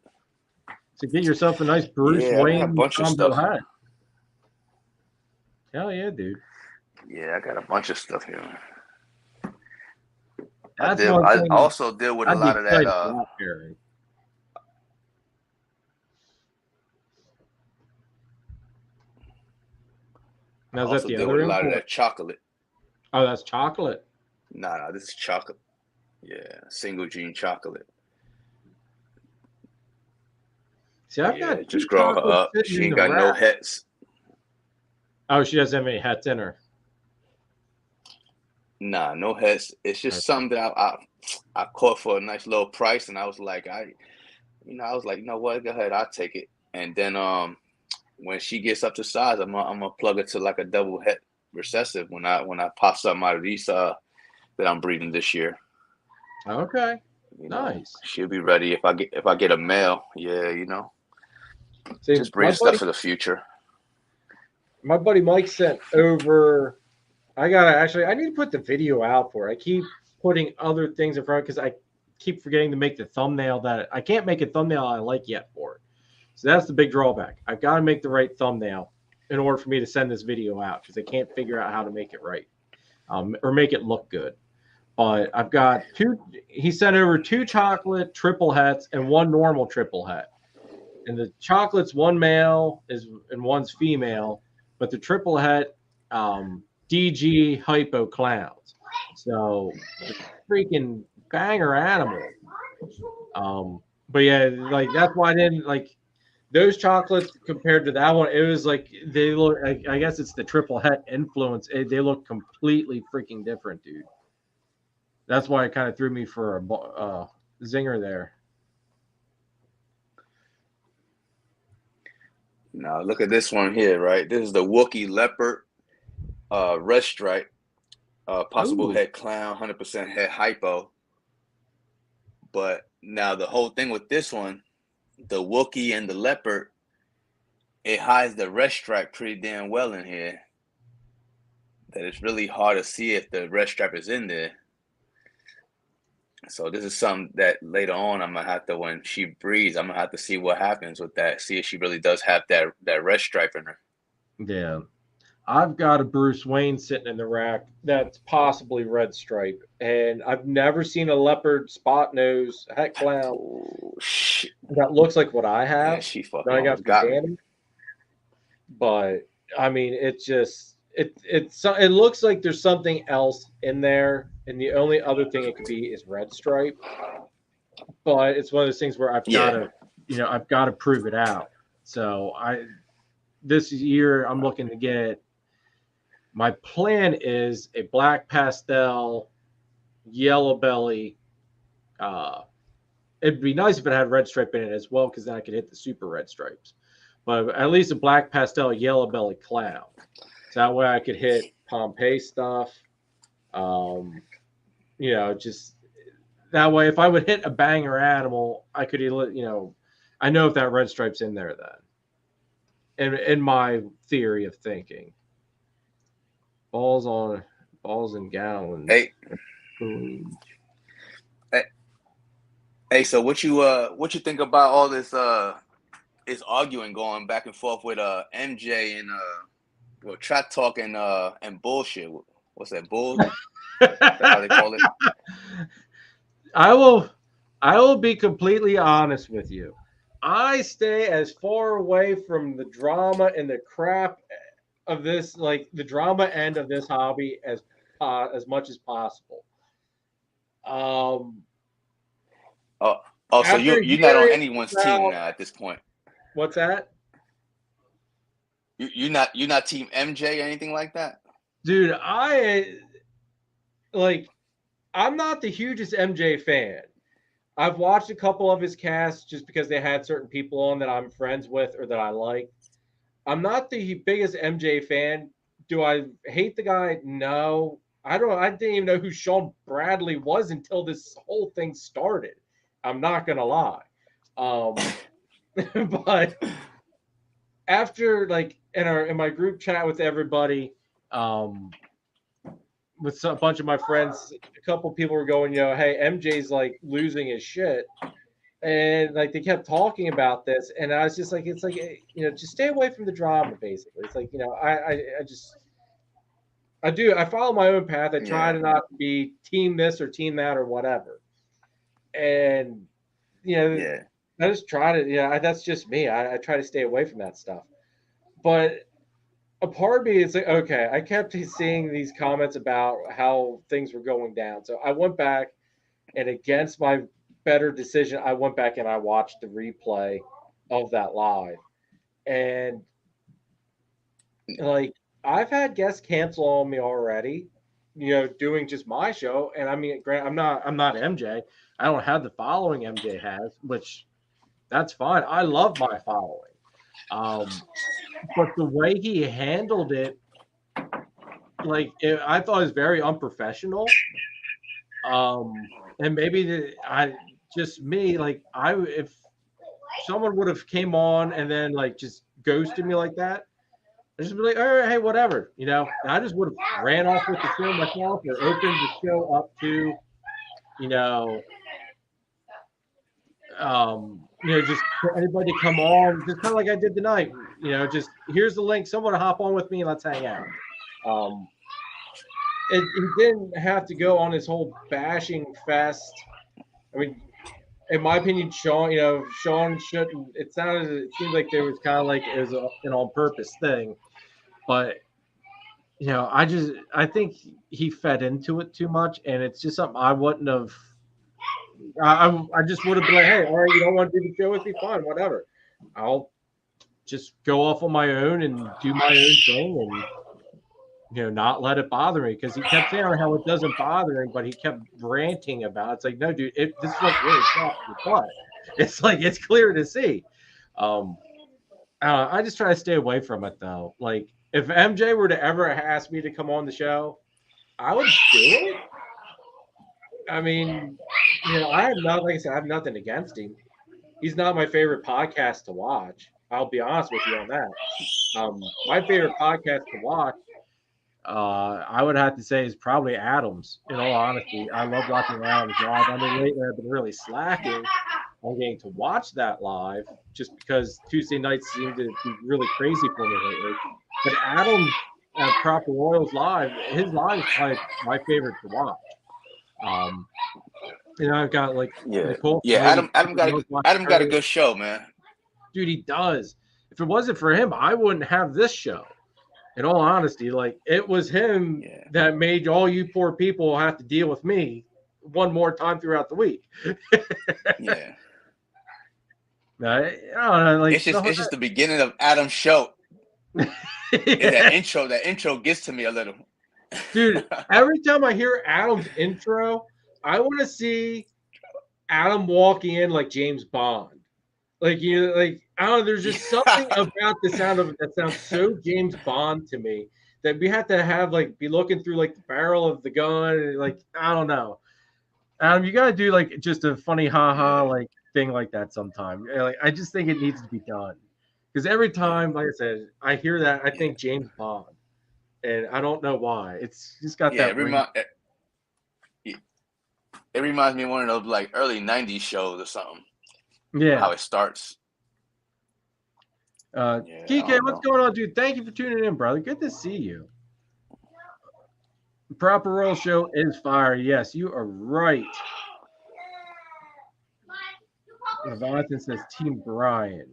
So get yourself a nice Bruce I got a Wayne bunch of combo stuff. hat. Hell yeah, dude. Yeah, I got a bunch of stuff here. That's I one thing. also deal with a I'd be lot of that. excited for that pairing. Now, is that also the deal other with a lot of import? that chocolate. Oh, that's chocolate. Nah, this is chocolate. Yeah, single gene chocolate. See, I've got just two growing her chocolates up. sitting She in ain't the got no rack. hets. Oh, she doesn't have any hats in her. Nah, no hets. It's just something that I caught for a nice little price, and I was like, you know what? Go ahead, I'll take it. And then when she gets up to size, I'm gonna plug it to like a double het recessive when I pop something out of these that I'm breeding this year. Okay. Nice. She'll be ready if I get a male. Yeah, See, just breeding stuff for the future. My buddy Mike sent over. I need to put the video out for it. I keep putting other things in front because I keep forgetting to make the thumbnail that I can't make a thumbnail I like yet for it. So that's the big drawback. I've got to make the right thumbnail in order for me to send this video out because I can't figure out how to make it right or make it look good. But I've got he sent over 2 chocolate triple hets and 1 normal triple het. And the chocolate's 1 male and 1's female, but the triple het DG hypo clowns. So freaking banger animal. But yeah, like that's why I didn't like those chocolates compared to that one. It was like they look. I guess it's the triple het influence. They look completely freaking different, dude. That's why it kind of threw me for a zinger there. Now look at this one here, right? This is the Wookiee leopard, red stripe, possible head clown, 100% head hypo. But now the whole thing with this one, the Wookiee and the leopard, it hides the red stripe pretty damn well in here. That it's really hard to see if the red stripe is in there. So this is something that later on I'm gonna have to, when she breeds, I'm gonna have to see what happens with that. See if she really does have that red stripe in her. Yeah, I've got a Bruce Wayne sitting in the rack that's possibly red stripe, and I've never seen a leopard spot nose het clown that looks like what I have. Yeah, she fucking that I got from got Danny. me. But I mean, it looks like there's something else in there, and the only other thing it could be is red stripe. But it's one of those things where I've got to prove it out. So this year I'm looking to get. My plan is a black pastel, yellow belly. It'd be nice if it had red stripe in it as well, because then I could hit the super red stripes. But at least a black pastel, yellow belly clown. So that way I could hit Pompeii stuff. Just that way, if I would hit a banger animal, I could, I know if that red stripe's in there then. In my theory of thinking. Balls and gallons. Hey, so what you think about all this arguing going back and forth with MJ and trap talk and bullshit? What's that, bull? That's how they call it. I will be completely honest with you. I stay as far away from the drama and the crap of this, like the drama end of this hobby, as much as possible. So you're not on anyone's team now at this point. What's that? You're not team MJ or anything like that? Dude, I'm not the hugest MJ fan. I've watched a couple of his casts just because they had certain people on that I'm friends with or that I like. I'm not the biggest MJ fan. Do I hate the guy? No. I didn't even know who Sean Bradley was until this whole thing started. I'm not gonna lie. But after like in my group chat with everybody, with a bunch of my friends, a couple people were going, hey, MJ's like losing his shit. And like they kept talking about this, and I was just like, it's like, just stay away from the drama. Basically, it's like, I follow my own path. I try to not be team this or team that or whatever. And I just try to, that's just me. I try to stay away from that stuff. But a part of me is like, okay, I kept seeing these comments about how things were going down. So I went back, and against my better decision, I went back and I watched the replay of that live. And like, I've had guests cancel on me already, doing just my show. And I mean, I'm not MJ. I don't have the following MJ has, which that's fine. I love my following. But the way he handled it, like, I thought it was very unprofessional. And maybe if someone would have came on and then like just ghosted me like that, I just be like, all right, hey, whatever, And I just would have ran off with the show myself or opened the show up to, just for anybody to come on, just kind of like I did tonight. Just here's the link. Someone hop on with me and let's hang out. He didn't have to go on his whole bashing fest. I mean, in my opinion, Sean shouldn't. It seemed like there was kind of like it was an on-purpose thing, but I think he fed into it too much, and it's just something I wouldn't have. I just would have been like, hey, all right, you don't want to do the show with me, fine, whatever. I'll just go off on my own and do my own thing, and not let it bother me, because he kept saying how it doesn't bother him, but he kept ranting about it. It's like, no, dude, this is like really soft in the butt. It's like it's clear to see. I just try to stay away from it though. Like if MJ were to ever ask me to come on the show, I would do it. I mean, I have nothing against him. He's not my favorite podcast to watch. I'll be honest with you on that. My favorite podcast to watch, I would have to say, is probably Adams. In all honesty, I love watching Adams live. I mean, lately I've been really slacking on getting to watch that live, just because Tuesday nights seem to be really crazy for me lately. But Adams at Proper Royals live, his live is probably my favorite to watch. I've got like Nicole. Adam got a good show, man. Dude, he does. If it wasn't for him, I wouldn't have this show. In all honesty, like it was him that made all you poor people have to deal with me one more time throughout the week. Yeah. I don't know. Like it's just the beginning of Adam's show. That intro gets to me a little. Dude, every time I hear Adam's intro, I want to see Adam walking in like James Bond. Like I don't know. There's just something about the sound of it that sounds so James Bond to me that we have to have be looking through like the barrel of the gun. And, like I don't know. Adam, you gotta do like just a funny haha like thing like that sometime. Like I just think it needs to be done, because every time, like I said, I hear that, I think James Bond, and I don't know why. It's just got that. It reminds me of one of those like early '90s shows or something. Yeah, how it starts. Kike, what's going on, dude? Thank you for tuning in, brother. Good to see you. The Proper Royal Show is fire. Yes, you are right. Leviathan says Team Brian.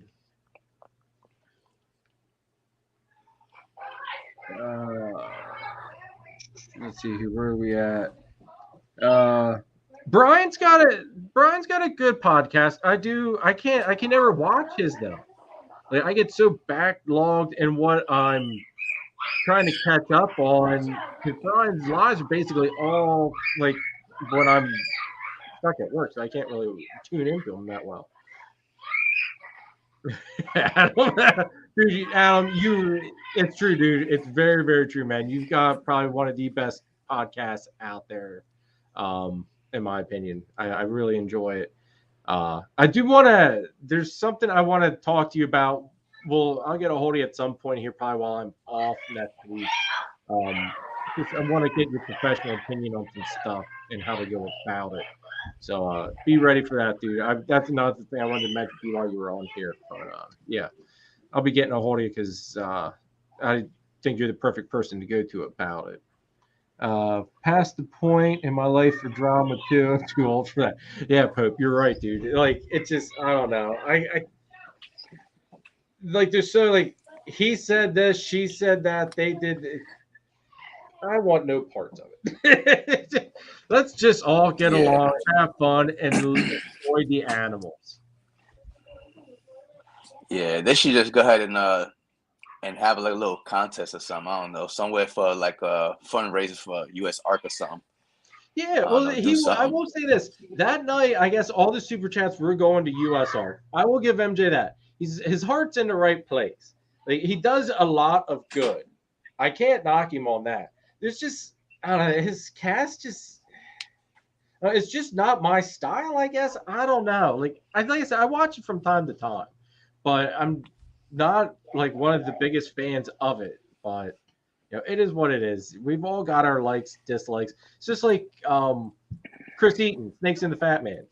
Let's see here. Where are we at? Brian's got a good podcast. I can never watch his though. Like I get so backlogged in what I'm trying to catch up on, because Brian's lives are basically all like when I'm stuck at work, so I can't really tune into them that well. Adam, it's true, dude. It's very, very true, man. You've got probably one of the best podcasts out there. In my opinion, I really enjoy it. I do want to. There's something I want to talk to you about. Well, I'll get a hold of you at some point here, probably while I'm off next week. Just I want to get your professional opinion on some stuff and how to go about it. So be ready for that, dude. That's another thing I wanted to mention to you while you were on here. But yeah, I'll be getting a hold of you because I think you're the perfect person to go to about it. Past the point in my life for drama too. I'm too old for that. Yeah, Pope, you're right, dude. Like it's just I don't know. I like there's so like he said this, she said that, they did. I want no parts of it. Let's just all get along, have fun, and enjoy the animals. Yeah, they should just go ahead and have like a little contest or something. I don't know, somewhere for like a fundraiser for U.S. Ark or something. Yeah, well, I will say this. That night, I guess all the super chats were going to USR. I will give MJ that. His heart's in the right place. Like, he does a lot of good. I can't knock him on that. There's just, I don't know, his cast just, it's just not my style, I guess. I don't know. Like I said, I watch it from time to time, but I'm not like one of the biggest fans of it. But you know, it is what it is. We've all got our likes, dislikes. It's just like Chris Eaton, Snakes and the Fat Man.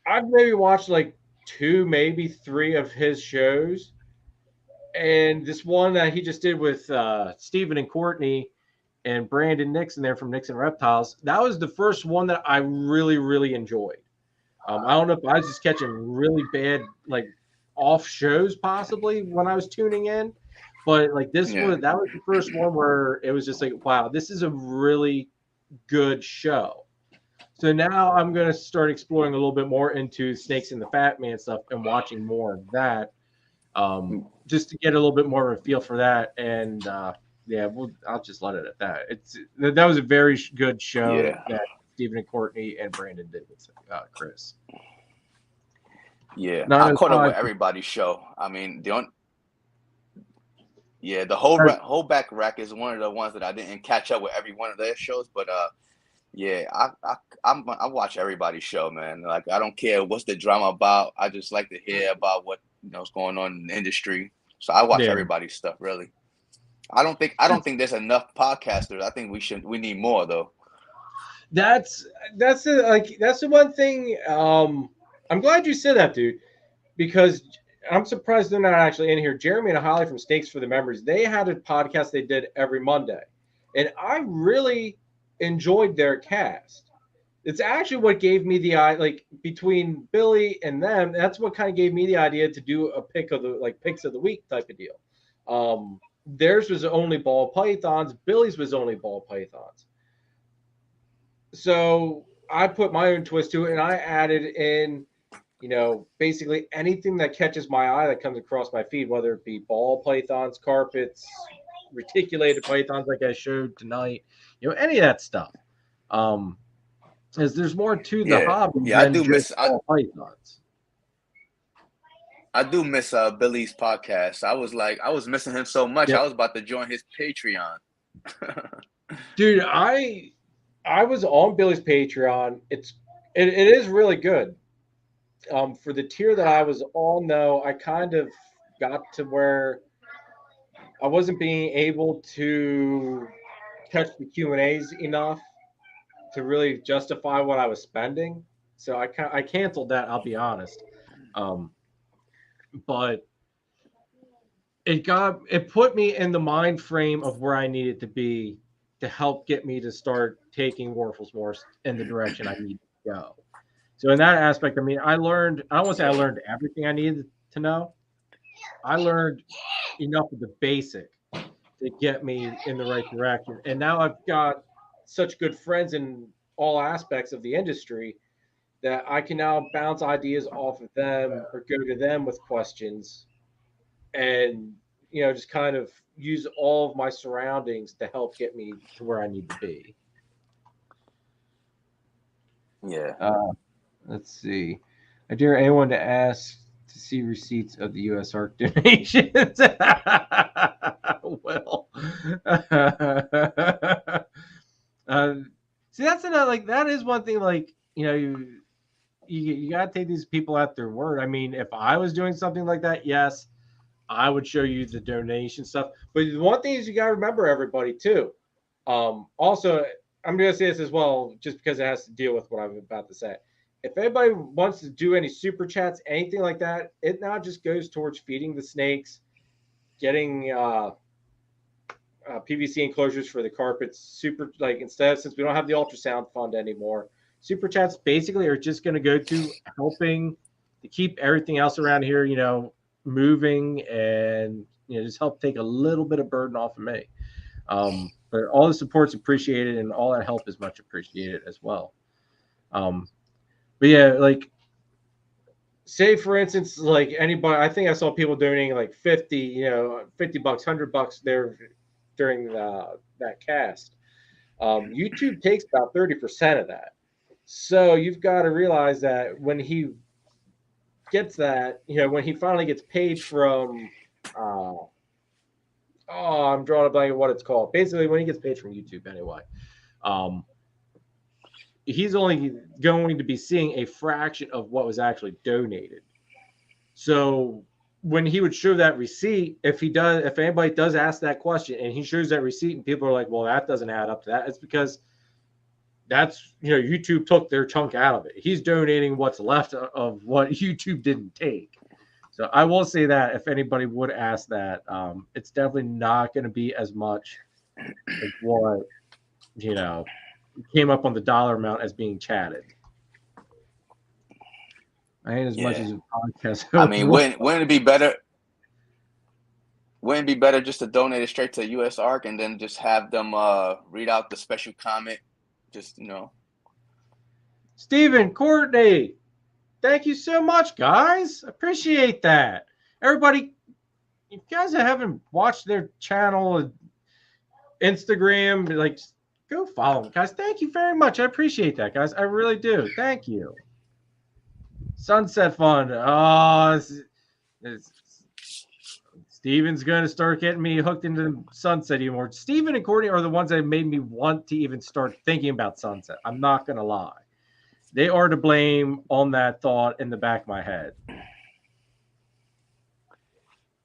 I've maybe watched like 2, maybe 3 of his shows. And this one that he just did with Stephen and Courtney and Brandon Nixon there from Nixon Reptiles, that was the first one that I really, really enjoyed. I don't know if I was just catching really bad, like, off shows possibly when I was tuning in. But, like, that was the first one where it was just like, wow, this is a really good show. So now I'm going to start exploring a little bit more into Snakes and the Fat Man stuff and watching more of that. Just to get a little bit more of a feel for that, and I'll just let it at that. That was a very good show that Stephen and Courtnay and Brandon did with Chris. Yeah, I caught up with everybody's show. I mean, the whole back rack is one of the ones that I didn't catch up with every one of their shows, but I watch everybody's show, man. Like, I don't care what's the drama about. I just like to hear about what's going on in the industry. So I watch everybody's stuff, really. I don't think there's enough podcasters. I think we need more though. That's the one thing. I'm glad you said that, dude, because I'm surprised they're not actually in here. Jeremy and Holly from Stakes for the Memories, they had a podcast they did every Monday, and I really enjoyed their cast. It's actually what gave me the like between Billy and them. That's what kind of gave me the idea to do a picks of the week type of deal. Theirs was only ball pythons. Billy's was only ball pythons. So I put my own twist to it, and I added in, basically anything that catches my eye that comes across my feed, whether it be ball pythons, carpets, reticulated pythons like I showed tonight, any of that stuff. As there's more to the hobby than I do just ball pythons. I do miss Billy's podcast. I was missing him so much. I was about to join his Patreon. Dude, I was on Billy's Patreon. It is really good. For the tier that I was on, though, I kind of got to where I wasn't being able to catch the Q&As enough to really justify what I was spending. So I canceled that, I'll be honest. But it put me in the mind frame of where I needed to be to help get me to start taking Warfels more in the direction I need to go. So in that aspect, I mean, I don't want to say I learned everything I needed to know. I learned enough of the basic to get me in the right direction. And now I've got such good friends in all aspects of the industry that I can now bounce ideas off of them or go to them with questions and, just kind of use all of my surroundings to help get me to where I need to be. Yeah. Let's see. I dare anyone to ask to see receipts of the U.S. Ark donations. Well, see, that's another, that is one thing, you got to take these people at their word. I mean, if I was doing something like that, yes, I would show you the donation stuff. But the one thing is you got to remember, everybody, too. Also, I'm going to say this as well, just because it has to deal with what I'm about to say. If anybody wants to do any super chats, anything like that, it now just goes towards feeding the snakes, getting PVC enclosures for the carpets. Super, like, instead, since we don't have the ultrasound fund anymore, super chats basically are just going to go to helping to keep everything else around here, moving, and just help take a little bit of burden off of me. But all the support's appreciated, and all that help is much appreciated as well. But yeah, like, say for instance, like anybody, I think I saw people donating like $50, $50, $100 there during that cast. YouTube takes about 30% of that. So you've got to realize that when he gets that, when he finally gets paid from, I'm drawing a blank of what it's called. Basically, when he gets paid from YouTube anyway, he's only going to be seeing a fraction of what was actually donated. So when he would show that receipt, if anybody does ask that question and he shows that receipt and people are like, well, that doesn't add up to that, it's because that's, YouTube took their chunk out of it. He's donating what's left of what YouTube didn't take. So I will say that if anybody would ask that, it's definitely not going to be as much as what, came up on the dollar amount as being chatted. I ain't as much as a podcast. I mean, wouldn't it be better? Wouldn't it be better just to donate it straight to USARC and then just have them read out the special comment? Just, Stephen, Courtney, thank you so much, guys. Appreciate that. Everybody, if you guys haven't watched their channel, Instagram, like, go follow them, guys. Thank you very much. I appreciate that, guys. I really do. Thank you. Sunset Fund. Oh, Steven's going to start getting me hooked into Sunset anymore. Steven and Courtney are the ones that made me want to even start thinking about Sunset. I'm not going to lie. They are to blame on that thought in the back of my head.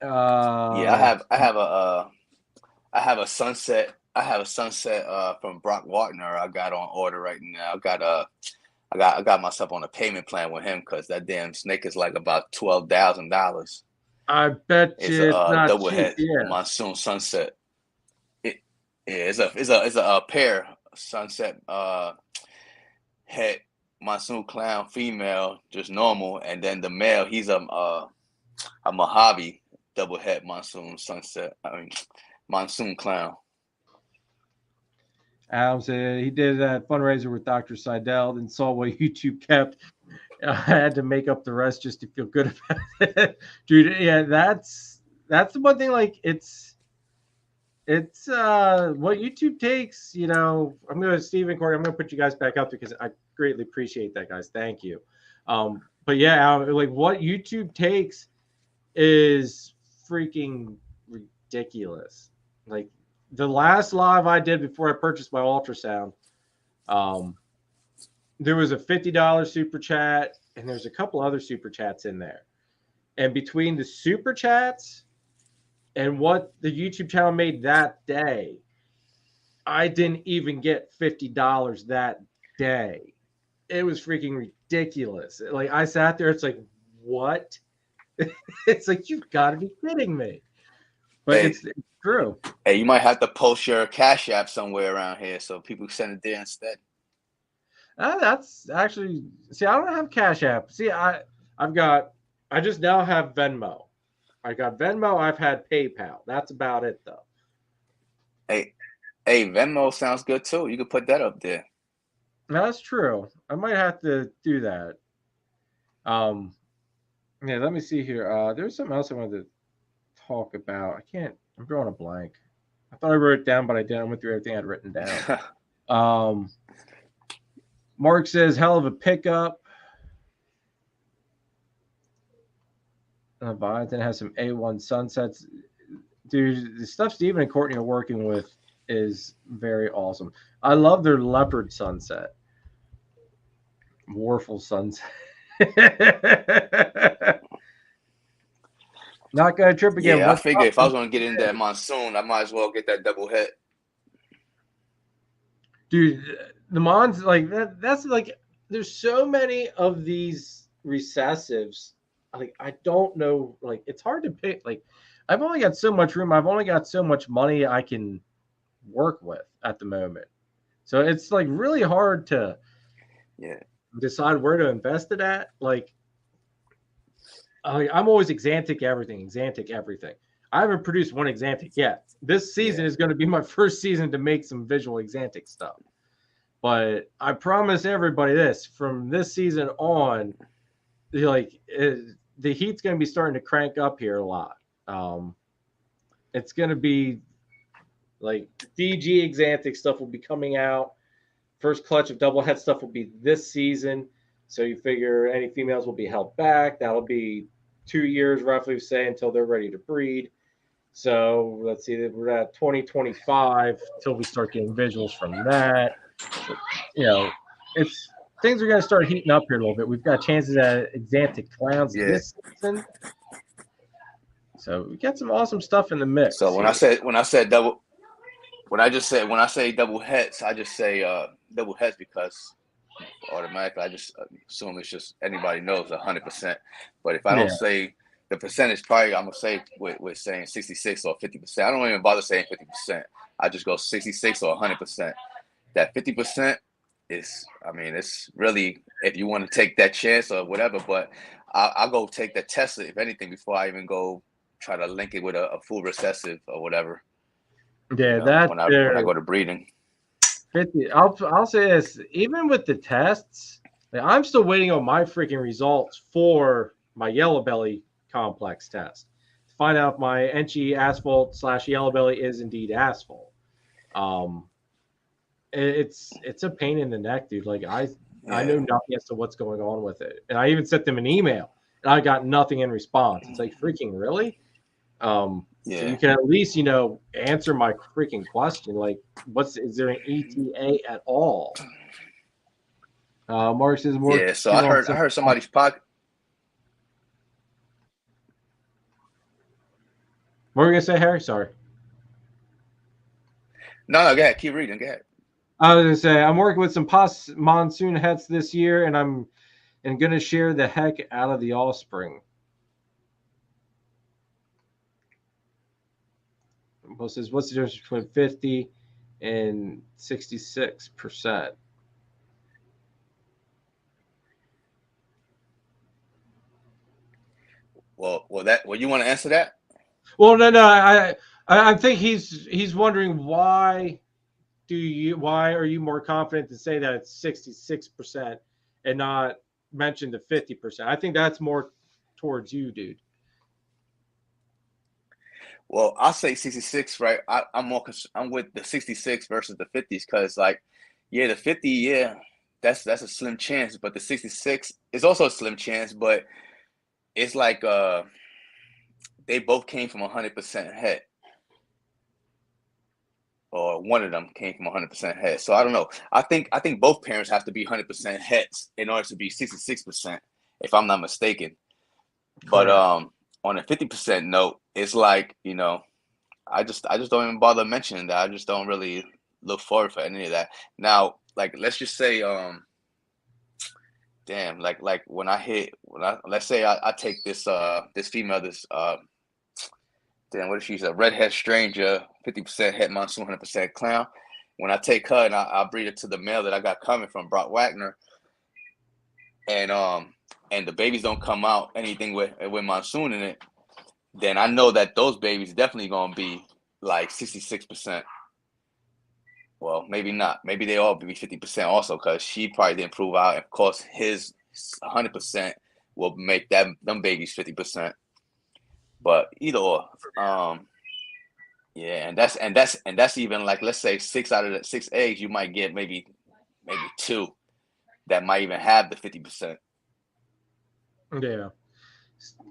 Yeah, I have a Sunset. I have a Sunset from Brock Wagner. I got on order right now. I got myself on a payment plan with him because that damn snake is like about $12,000. I bet you it's a double cheap, head yeah. monsoon sunset. It's a pair sunset head monsoon clown female, just normal, and then the male he's a Mojave double head monsoon sunset. Monsoon clown. Adam said he did that fundraiser with Dr. Seidel and saw what YouTube kept. I had to make up the rest just to feel good about it. Dude, yeah, that's the one thing. Like, it's what YouTube takes, I'm going to, Stephen, Corey, I'm going to put you guys back up because I greatly appreciate that, guys. Thank you. But yeah, like what YouTube takes is freaking ridiculous. Like, the last live I did before I purchased my ultrasound, there was a $50 super chat, and there's a couple other super chats in there. And between the super chats and what the YouTube channel made that day, I didn't even get $50 that day. It was freaking ridiculous. Like, I sat there, it's like, what? It's like, you've got to be kidding me. But Hey. it's true. Hey, you might have to post your Cash App somewhere around here so people send it there instead. That's actually, see, I don't have Cash App. See, I just now have Venmo. I got Venmo. I've had PayPal. That's about it, though. Hey, Venmo sounds good too. You could put that up there. That's true. I might have to do that. Yeah, let me see here. There's something else I wanted to talk about. I'm drawing a blank. I thought I wrote it down, but I didn't. I went through everything I'd written down. Mark says, hell of a pickup. Byington has some A1 sunsets. Dude, the stuff Steven and Courtney are working with is very awesome. I love their leopard sunset. Warful sunset. Not gonna trip again. Yeah, I What's figure up? if I was gonna get into that monsoon, I might as well get that double hit. Dude, the Mons like that's like there's so many of these recessives. Like I don't know, like it's hard to pick. Like I've only got so much room. I've only got so much money I can work with at the moment. So it's like really hard to decide where to invest it at. Like I'm always Exantic everything. I haven't produced one Exantic yet. This season is going to be my first season to make some visual Exantic stuff. But I promise everybody this: from this season on, the heat's going to be starting to crank up here a lot. It's going to be like DG Exantic stuff will be coming out. First clutch of double head stuff will be this season. So you figure any females will be held back. That'll be 2 years, roughly, say, until they're ready to breed. So let's see, we're at 2025 until we start getting visuals from that. It's things are going to start heating up here a little bit. We've got chances at Exantic clowns this season. So we got some awesome stuff in the mix. So when I say double heads, I just say double heads because automatically I just assume it's just anybody knows 100%. But if I don't say the percentage, probably I'm gonna say with saying 66 or 50%. I don't even bother saying 50%. I just go 66 or 100%. That 50% is, I mean, it's really if you want to take that chance or whatever. But I'll go take the Tesla if anything before I even go try to link it with a full recessive or whatever. Yeah, when I go to breeding. 50. I'll say this: even with the tests, I'm still waiting on my freaking results for my yellow belly complex test to find out if my Enchi asphalt / yellow belly is indeed asphalt. It's a pain in the neck, dude. Like I know nothing as to what's going on with it, and I even sent them an email, and I got nothing in response. It's like freaking really. So you can at least, answer my freaking question. Like, is there an ETA at all? Mark says more. Yeah, so I heard somebody's podcast. What were you gonna say, Harry? Sorry. No, go ahead. Keep reading. Go ahead. I was gonna say I'm working with some monsoon hets this year, and I'm gonna share the heck out of the offspring. Says, what's the difference between 50 and 66%? Well, you want to answer that? Well, no. I think he's wondering why are you more confident to say that it's 66% and not mention the 50%? I think that's more towards you, dude. Well, I'll say 66, right? I'm with the 66 versus the 50s because, the 50, that's a slim chance, but the 66 is also a slim chance, but it's like they both came from 100% head, or one of them came from 100% head. So I don't know. I think both parents have to be 100% heads in order to be 66%, if I'm not mistaken. But on a 50% note, it's like, I just don't even bother mentioning that. I just don't really look forward for any of that. Now, let's just say, let's say I take this female, what if she's a redhead stranger, 50% head monsoon, 100% clown. When I take her and I breed her to the male that I got coming from Brock Wagner, and the babies don't come out anything with monsoon in it, then I know that those babies definitely gonna be like 66%. Well, maybe not. Maybe they all be 50% also, because she probably didn't prove out. Of course, his 100% will make them babies 50%. But either or, and that's even let's say 6 out of the 6 eggs, you might get maybe 2 that might even have the 50%. Yeah.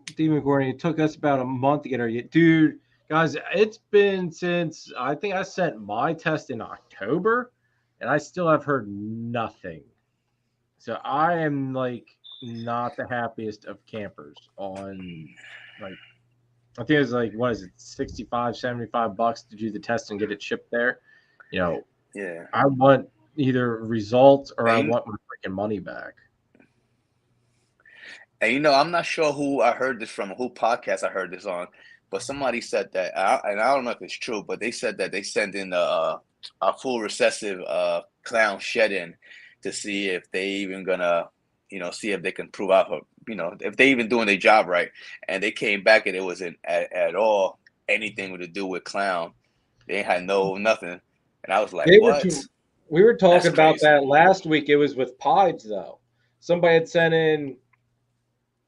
Stephen Gordon, it took us about a month to get our dude. Guys, it's been since I think I sent my test in October, and I still have heard nothing. So I am not the happiest of campers on, like, I think it was like, what is it, 65, $75 to do the test and get it shipped there. You know, Yeah. I want either results or I And, want my freaking money back. and I'm not sure who I heard this from, who podcast I heard this on, but somebody said that, and I don't know if it's true, but they said that they send in a full recessive clown shed in to see if they even gonna, see if they can prove out, if they even doing their job right. And they came back and it wasn't at all anything to do with clown. They had nothing. And I was like, what? We were talking That's about crazy. that last week. It was with pieds, though. Somebody had sent in,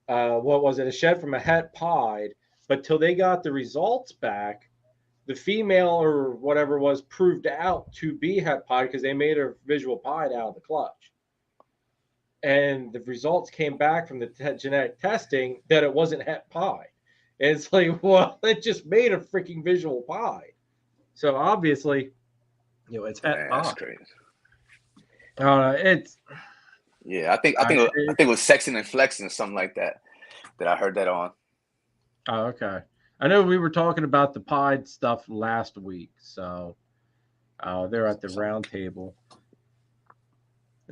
what was it, a shed from a het pied, but till they got the results back, the female or whatever was proved out to be het pied because they made a visual pied out of the clutch. And the results came back from the genetic testing that it wasn't het pied. And it's like, well, it just made a freaking visual pied. So obviously, it's het pied. That's crazy. It's I think it was Sexing and Flexing, something like that I heard that on. Oh, okay. I know we were talking about the pied stuff last week, so they're at the round table.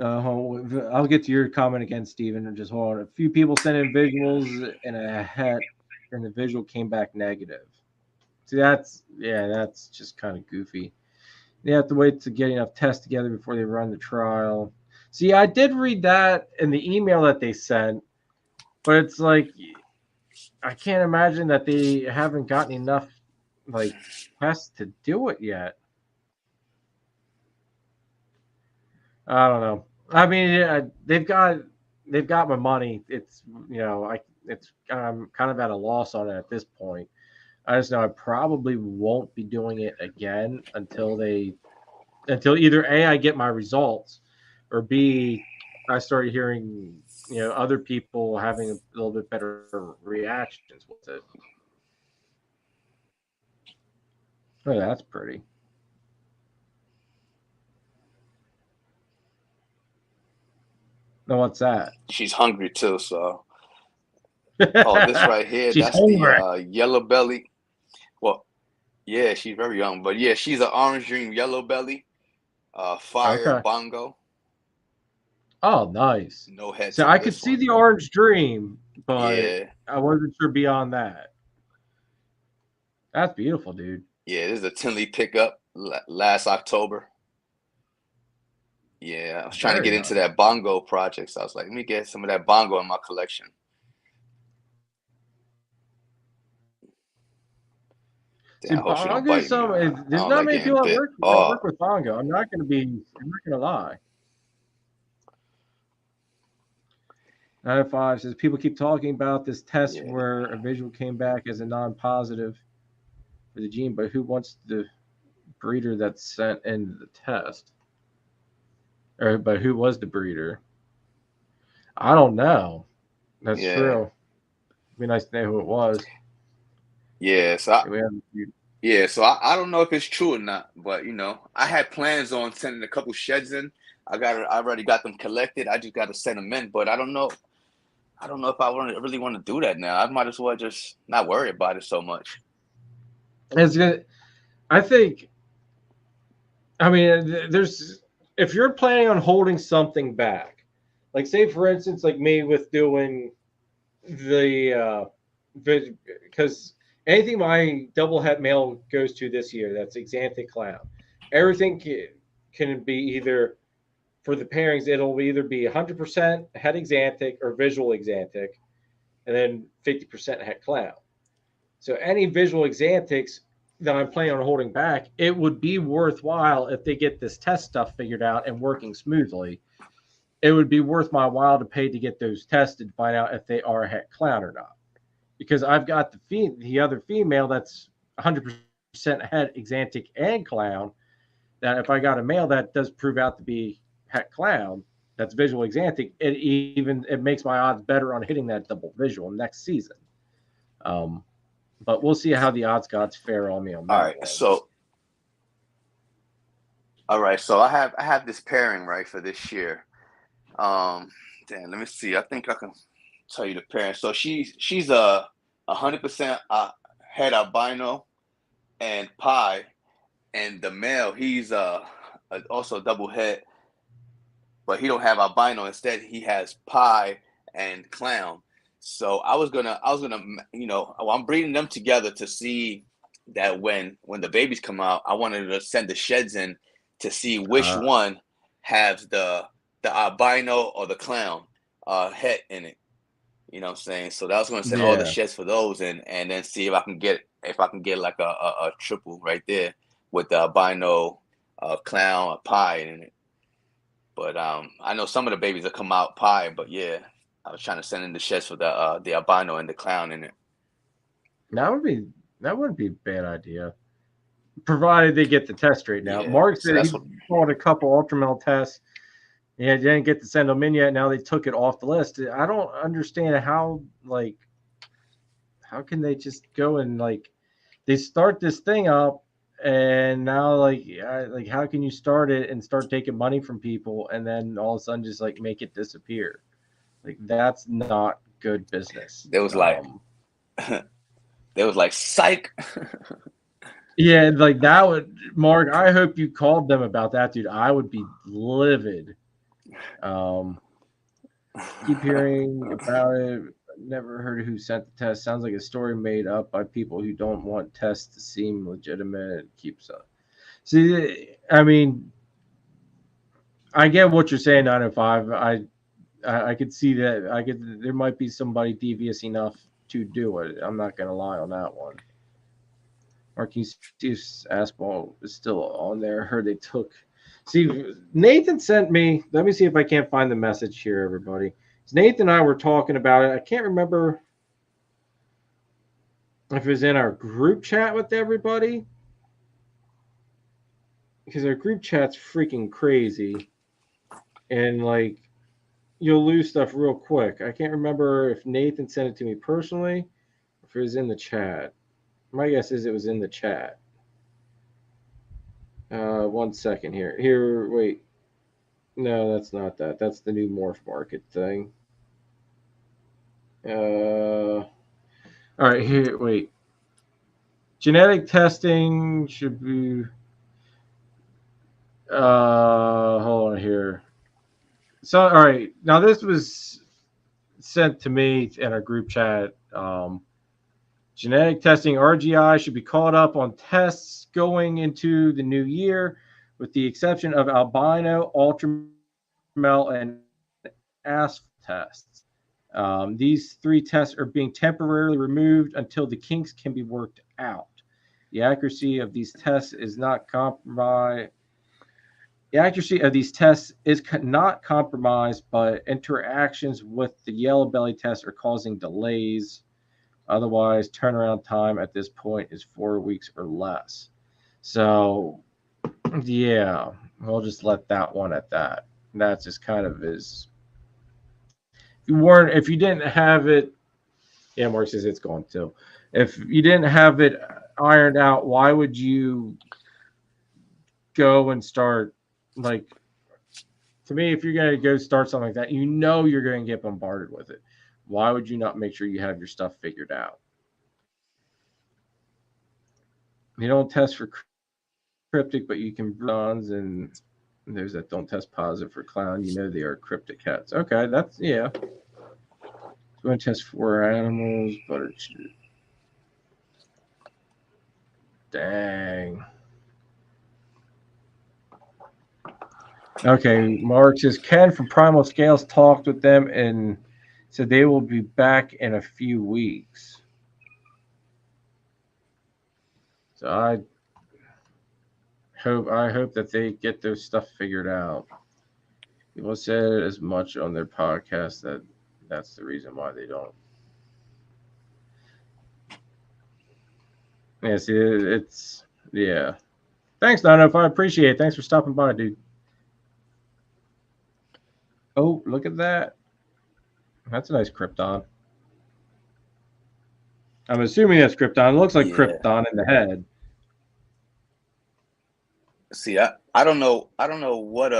I'll get to your comment again, Steven, and just hold on. A few people sent in visuals and a het, and the visual came back negative. See, that's just kind of goofy. They have to wait to get enough tests together before they run the trial. See, I did read that in the email that they sent, but it's like, I can't imagine that they haven't gotten enough tests to do it yet. I don't know. I mean, they've got my money. It's I'm kind of at a loss on it at this point. I just know I probably won't be doing it again until either A, I get my results, or B, I started hearing other people having a little bit better reactions with it. Oh, that's pretty. No, what's that? She's hungry too, so. Oh, this right here, She's that's hungry. The yellow belly. Well, yeah, she's very young, but yeah, she's an orange dream yellow belly, fire bongo. Oh, nice. No head. So I could see the orange dream, but I wasn't sure beyond that. That's beautiful, dude. Yeah, this is a Tinley pickup last October. Yeah, I was trying to get into that bongo project, so I was like, let me get some of that bongo in my collection. See, bongo, there's not many people that work with bongo. I'm not going to lie. 905 says people keep talking about this test where a visual came back as a non-positive for the gene, but who wants the breeder that sent in the test? But who was the breeder? I don't know. That's true. It'd be nice to know who it was. Yeah, so I don't know if it's true or not, but I had plans on sending a couple sheds in. I already got them collected. I just got to send them in, but I don't know if I really want to do that now. I might as well just not worry about it so much. It's good. I think. I mean, if you're planning on holding something back, like say for instance, like me with doing the because anything my double het male goes to this year, that's Xanthic clown. Everything can be either for the pairings. It'll either be 100% het Xanthic or visual Xanthic, and then 50% het clown. So any visual Xanthics that I'm planning on holding back, it would be worthwhile if they get this test stuff figured out and working smoothly. It would be worth my while to pay to get those tested to find out if they are a het clown or not. Because I've got the other female that's 100% het Xanthic and clown, that if I got a male that does prove out to be het clown, that's visual Xanthic, it makes my odds better on hitting that double visual next season. But we'll see how the odds gods fare on me on that. All right, so I have this pairing right for this year. Damn, let me see. I think I can tell you the parents. So she's a 100% head albino and pie, and the male he's also double head, but he don't have albino. Instead, he has pie and clown. So I was gonna, I'm breeding them together to see that when the babies come out, I wanted to send the sheds in to see which one has the albino or the clown head in it. You know what I'm saying? So that was going to send all the sheds for those and then see if I can get like a triple right there with the albino, clown, pie in it. But I know some of the babies will come out pie, but yeah, I was trying to send in the sheds for the albino and the clown in it. That wouldn't be a bad idea, provided they get the test straight now. Yeah, Mark so said he bought a couple ultramel tests. Yeah, didn't get to send them in yet. Now they took it off the list. I don't understand how can they just go and they start this thing up and now how can you start it and start taking money from people and then all of a sudden just make it disappear? That's not good business. There was psych. Yeah, that would, Mark, I hope you called them about that, dude. I would be livid. Keep hearing about it. Never heard who sent the test. Sounds like a story made up by people who don't want tests to seem legitimate. It keeps up. See, I mean, I get what you're saying, 905. I could see that. There might be somebody devious enough to do it. I'm not gonna lie on that one. Mark, you see if Aspal is still on there. Heard they took. See, Nathan sent me. Let me see if I can't find the message here, everybody. Nathan and I were talking about it. I can't remember if it was in our group chat with everybody, because our group chat's freaking crazy, and you'll lose stuff real quick. I can't remember if Nathan sent it to me personally, or if it was in the chat. My guess is it was in the chat. 1 second here. Here, wait. No, that's not that. That's the new morph market thing. All right, here, wait. Genetic testing should be. Hold on here. So, all right. Now, this was sent to me in our group chat. Genetic testing, RGI, should be caught up on tests going into the new year, with the exception of albino, ultramel, and ASF tests. These 3 tests are being temporarily removed until the kinks can be worked out. The accuracy of these tests is not compromised. The accuracy of these tests is not compromised, but interactions with the yellow belly test are causing delays. Otherwise, turnaround time at this point is 4 weeks or less. So, yeah, we'll just let that one at that. That's just kind of is. If you didn't have it, yeah, Mark says it's gone too. If you didn't have it ironed out, why would you go and start to me, if you're going to go start something like that, you're going to get bombarded with it. Why would you not make sure you have your stuff figured out? You don't test for cryptic, but you can bronze, and there's that don't test positive for clown. They are cryptic cats. Okay, that's, yeah. Going to test for animals, but it's, dang. Okay, Mark says Ken from Primal Scales talked with them and said they will be back in a few weeks. So I hope that they get their stuff figured out. People said as much on their podcast that's the reason why they don't. Yeah, see, it's, yeah. Thanks, Nano. I appreciate it. Thanks for stopping by, dude. Oh, look at that. That's a nice Krypton. I'm assuming that's Krypton. It looks like Krypton in the head. See, I don't know what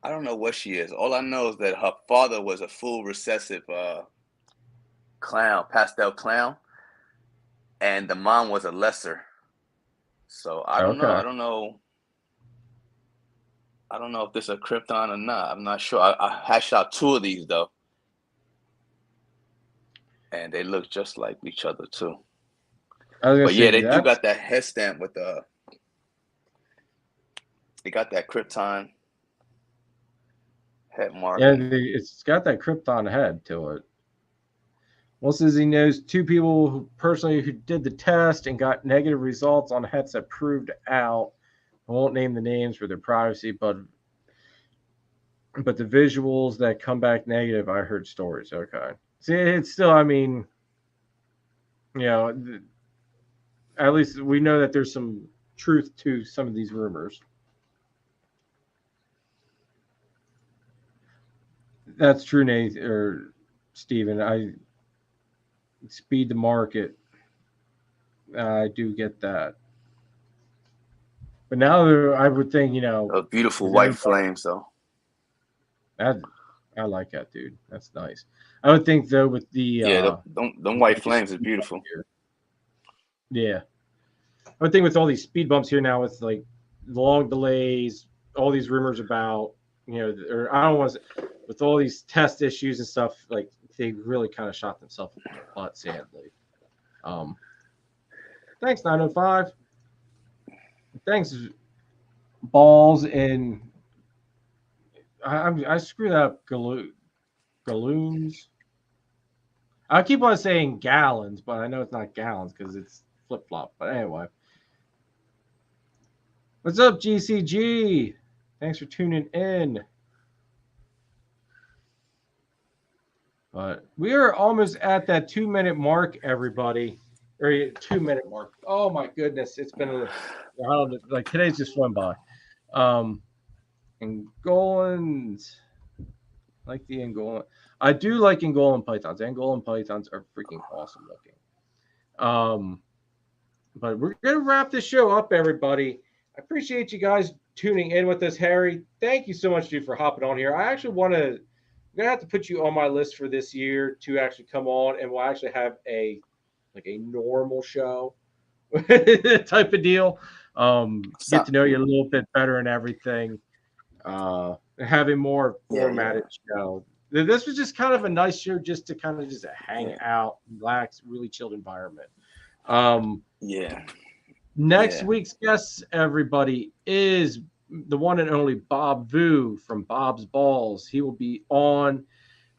I don't know what she is. All I know is that her father was a full recessive clown, pastel clown, and the mom was a lesser. So I don't know. Okay. I don't know if this is a Krypton or not. I'm not sure. I hashed out 2 of these though, and they look just like each other too. I was gonna But yeah, say they do that's got that head stamp with the. They got that Krypton head marker. it's got that Krypton head to it. Well, says he knows 2 people who personally who did the test and got negative results on hets that proved out. I won't name the names for their privacy, but the visuals that come back negative, I heard stories. Okay, see, it's still, I mean, you know, at least we know that there's some truth to some of these rumors. That's true, Nate or Steven. I speed the market. I do get that. But now I would think, you know, Those beautiful white flames, though. I like that, dude. That's nice. I would think though with the them white flames is beautiful. Yeah, I would think with all these speed bumps here now, with like long delays, all these rumors about, you know, or I don't want to, with all these test issues and stuff, like they really kind of shot themselves in the butt, sadly. Thanks 905. Thanks balls and I screwed up galoons. I keep on saying gallons, but I know it's not gallons because it's flip flop. But anyway, what's up, GCG? Thanks for tuning in. But we are almost at that 2-minute mark, everybody. Or 2-minute mark. Oh my goodness, it's been I don't know, like today's just went by. Angolans. I like the Angolan. I do like Angolan pythons. Angolan pythons are freaking awesome looking. But we're gonna wrap this show up, everybody. I appreciate you guys tuning in with us, Harry. Thank you so much, dude, for hopping on here. I actually want to. I'm gonna have to put you on my list for this year to actually come on, and we'll actually have a normal show type of deal. Get to know you a little bit better and everything. Having more formatted show. This was just kind of a nice show just to kind of just hang out, relax, really chilled environment. Next week's guest, everybody, is the one and only Bob Vu from Bob's Balls. He will be on.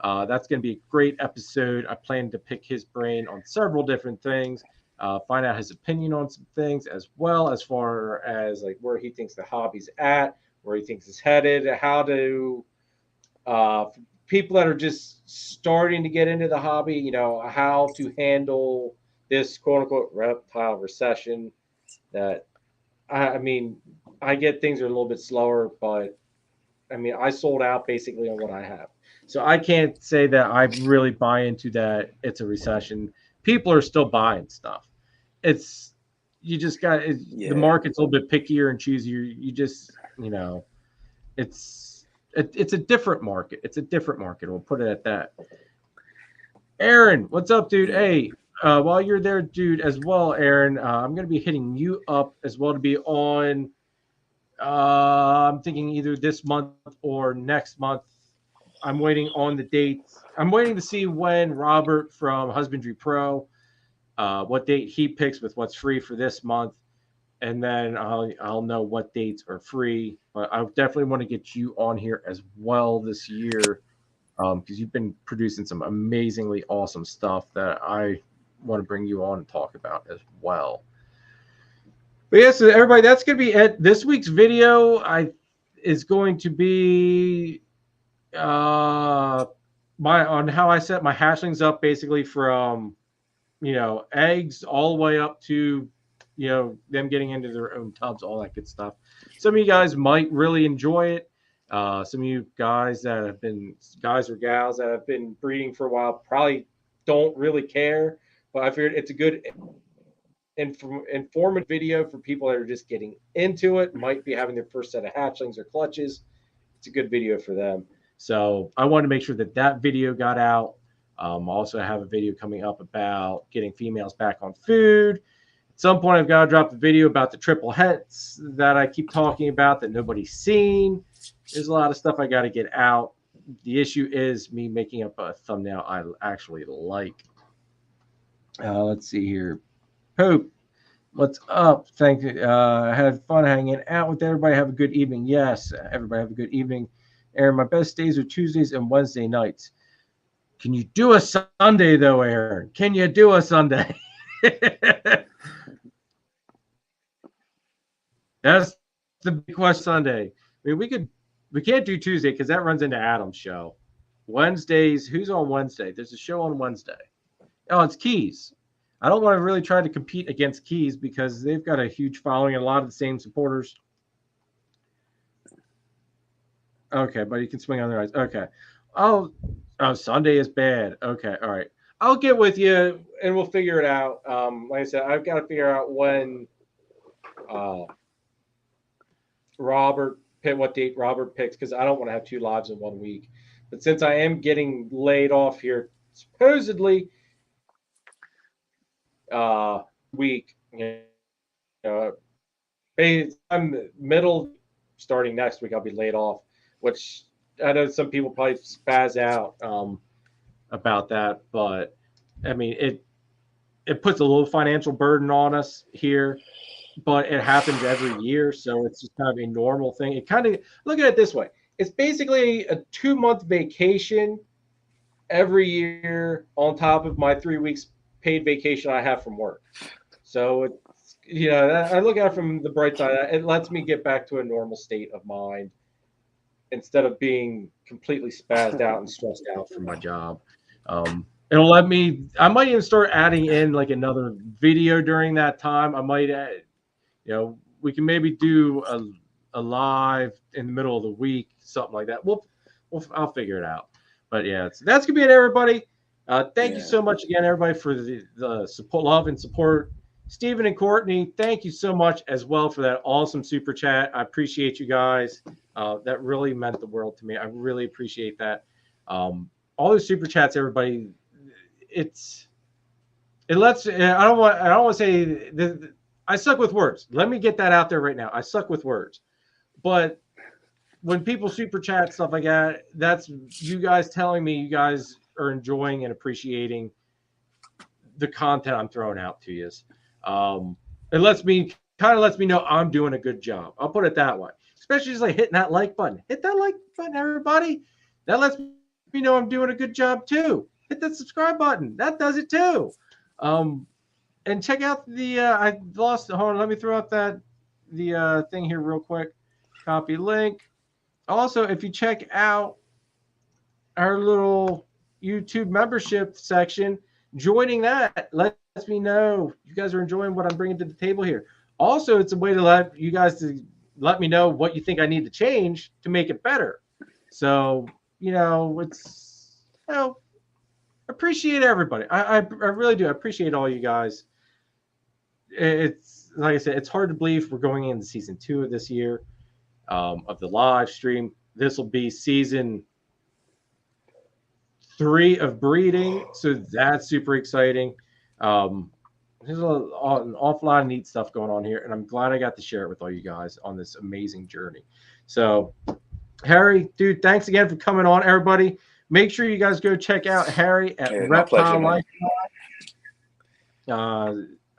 That's going to be a great episode. I plan to pick his brain on several different things, find out his opinion on some things, as well as far as like where he thinks the hobby's at, where he thinks it's headed, how to people that are just starting to get into the hobby, you know, how to handle this quote unquote reptile recession. That I mean, I get things are a little bit slower, but I mean, I sold out basically on what I have. So I can't say that I really buy into that it's a recession. People are still buying stuff. It's you just got the market's a little bit pickier and choosier. You just, you know, it's a different market. It's a different market. We'll put it at that. Aaron, what's up, dude? Hey, while you're there, dude, as well, Aaron, I'm going to be hitting you up as well to be on. I'm thinking either this month or next month. I'm waiting on the dates. I'm waiting to see when Robert from Husbandry Pro, what date he picks with what's free for this month. And then I'll know what dates are free. But I definitely want to get you on here as well this year because you've been producing some amazingly awesome stuff that I want to bring you on and talk about as well. But yeah, so everybody, that's going to be it. This week's video is going to be on how I set my hatchlings up, basically from, you know, eggs all the way up to, you know, them getting into their own tubs, all that good stuff. Some of you guys might really enjoy it. Some of you guys that have been guys or gals that have been breeding for a while probably don't really care, but I figured it's a good informative video for people that are just getting into it, might be having their first set of hatchlings or clutches. a good video for them. So I wanted to make sure that that video got out. Also have a video coming up about getting females back on food. At some point, I've got to drop the video about the triple hets that I keep talking about that nobody's seen. There's a lot of stuff I got to get out. The issue is me making up a thumbnail I actually like. Let's see here. Pope, what's up? Thank you. I had fun hanging out with everybody. Have a good evening. Yes, everybody have a good evening. Aaron, my best days are Tuesdays and Wednesday nights. Can you do a Sunday, though, Aaron? Can you do a Sunday? That's the big question. Sunday. I mean, we can't do Tuesday because that runs into Adam's show. Wednesdays, who's on Wednesday? There's a show on Wednesday. Oh, it's Keys. I don't want to really try to compete against Keys because they've got a huge following and a lot of the same supporters. Okay, but you can swing on the right. Okay. Oh, Sunday is bad. Okay, all right. I'll get with you and we'll figure it out. Like I said, I've got to figure out when what date Robert picks, because I don't want to have 2 lives in 1 week. But since I am getting laid off here, supposedly week, I'm middle starting next week, I'll be laid off, which I know some people probably spaz out about that, but I mean, it puts a little financial burden on us here, but it happens every year, so it's just kind of a normal thing. It kind of, look at it this way. It's basically a 2-month vacation every year on top of my 3 weeks paid vacation I have from work. So it's, I look at it from the bright side. It lets me get back to a normal state of mind instead of being completely spazzed out and stressed out from my job. It'll let me, I might even start adding in like another video during that time. I might add, we can maybe do a live in the middle of the week, something like that. I'll figure it out. But yeah, that's gonna be it, everybody. Thank you so much again, everybody, for the support, love, and support. Stephen and Courtney, thank you so much as well for that awesome super chat. I appreciate you guys. That really meant the world to me. I really appreciate that. All those super chats, everybody. It lets. I don't want to say. I suck with words. Let me get that out there right now. I suck with words. But when people super chat stuff like that, that's you guys telling me you guys are enjoying and appreciating the content I'm throwing out to you. It lets me know I'm doing a good job. I'll put it that way. Especially just like hitting that like button. Hit that like button, everybody. That lets me know I'm doing a good job too. Hit that subscribe button. That does it too. And check out I lost. Hold on, let me throw out the thing here real quick. Copy link. Also, if you check out our little YouTube membership section, joining that lets me know you guys are enjoying what I'm bringing to the table here. Also, it's a way to let you guys let me know what you think I need to change to make it better. So, it's, appreciate everybody. I really do. I appreciate all you guys. It's like I said, it's hard to believe we're going into season 2 of this year of the live stream. This will be season 3 of breeding, so that's super exciting. There's an awful lot of neat stuff going on here, and I'm glad I got to share it with all you guys on this amazing journey. So, Harry, dude, thanks again for coming on, everybody. Make sure you guys go check out Harry at Reptile Life.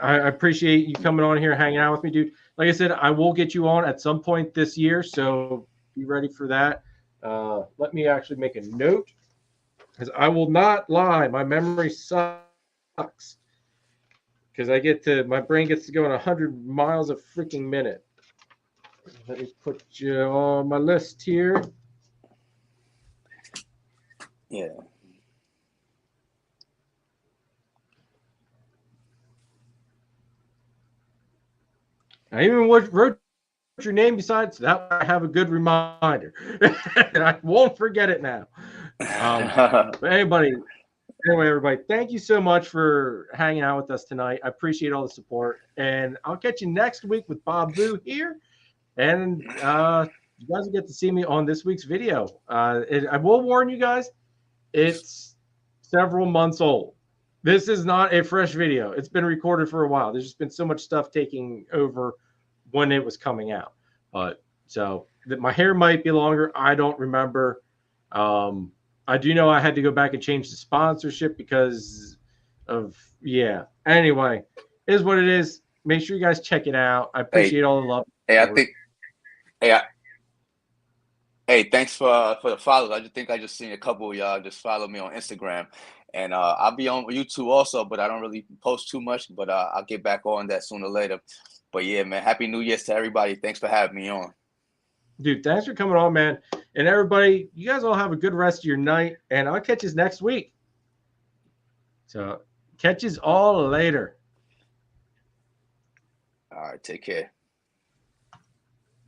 I appreciate you coming on here, hanging out with me, dude. Like I said, I will get you on at some point this year, so be ready for that. Let me actually make a note, because I will not lie. My memory sucks, because my brain gets to go in 100 miles a freaking minute. Let me put you on my list here. Yeah. I even wrote your name beside, so that I have a good reminder. And I won't forget it now. But anyway, everybody, thank you so much for hanging out with us tonight. I appreciate all the support. And I'll catch you next week with Bob Boo here. And you guys will get to see me on this week's video. I will warn you guys, it's several months old. This is not a fresh video. It's been recorded for a while. There's just been so much stuff taking over when it was coming out. But so my hair might be longer. I don't remember. I do know I had to go back and change the sponsorship because of, yeah. Anyway, it is what it is. Make sure you guys check it out. I appreciate all the love. Hey, thanks for the follows. I just seen a couple of y'all just follow me on Instagram. And I'll be on YouTube also, but I don't really post too much. But I'll get back on that sooner or later. But yeah, man, Happy New Year's to everybody. Thanks for having me on. Dude, thanks for coming on, man. And everybody, you guys all have a good rest of your night. And I'll catch you next week. So catch you all later. All right, take care.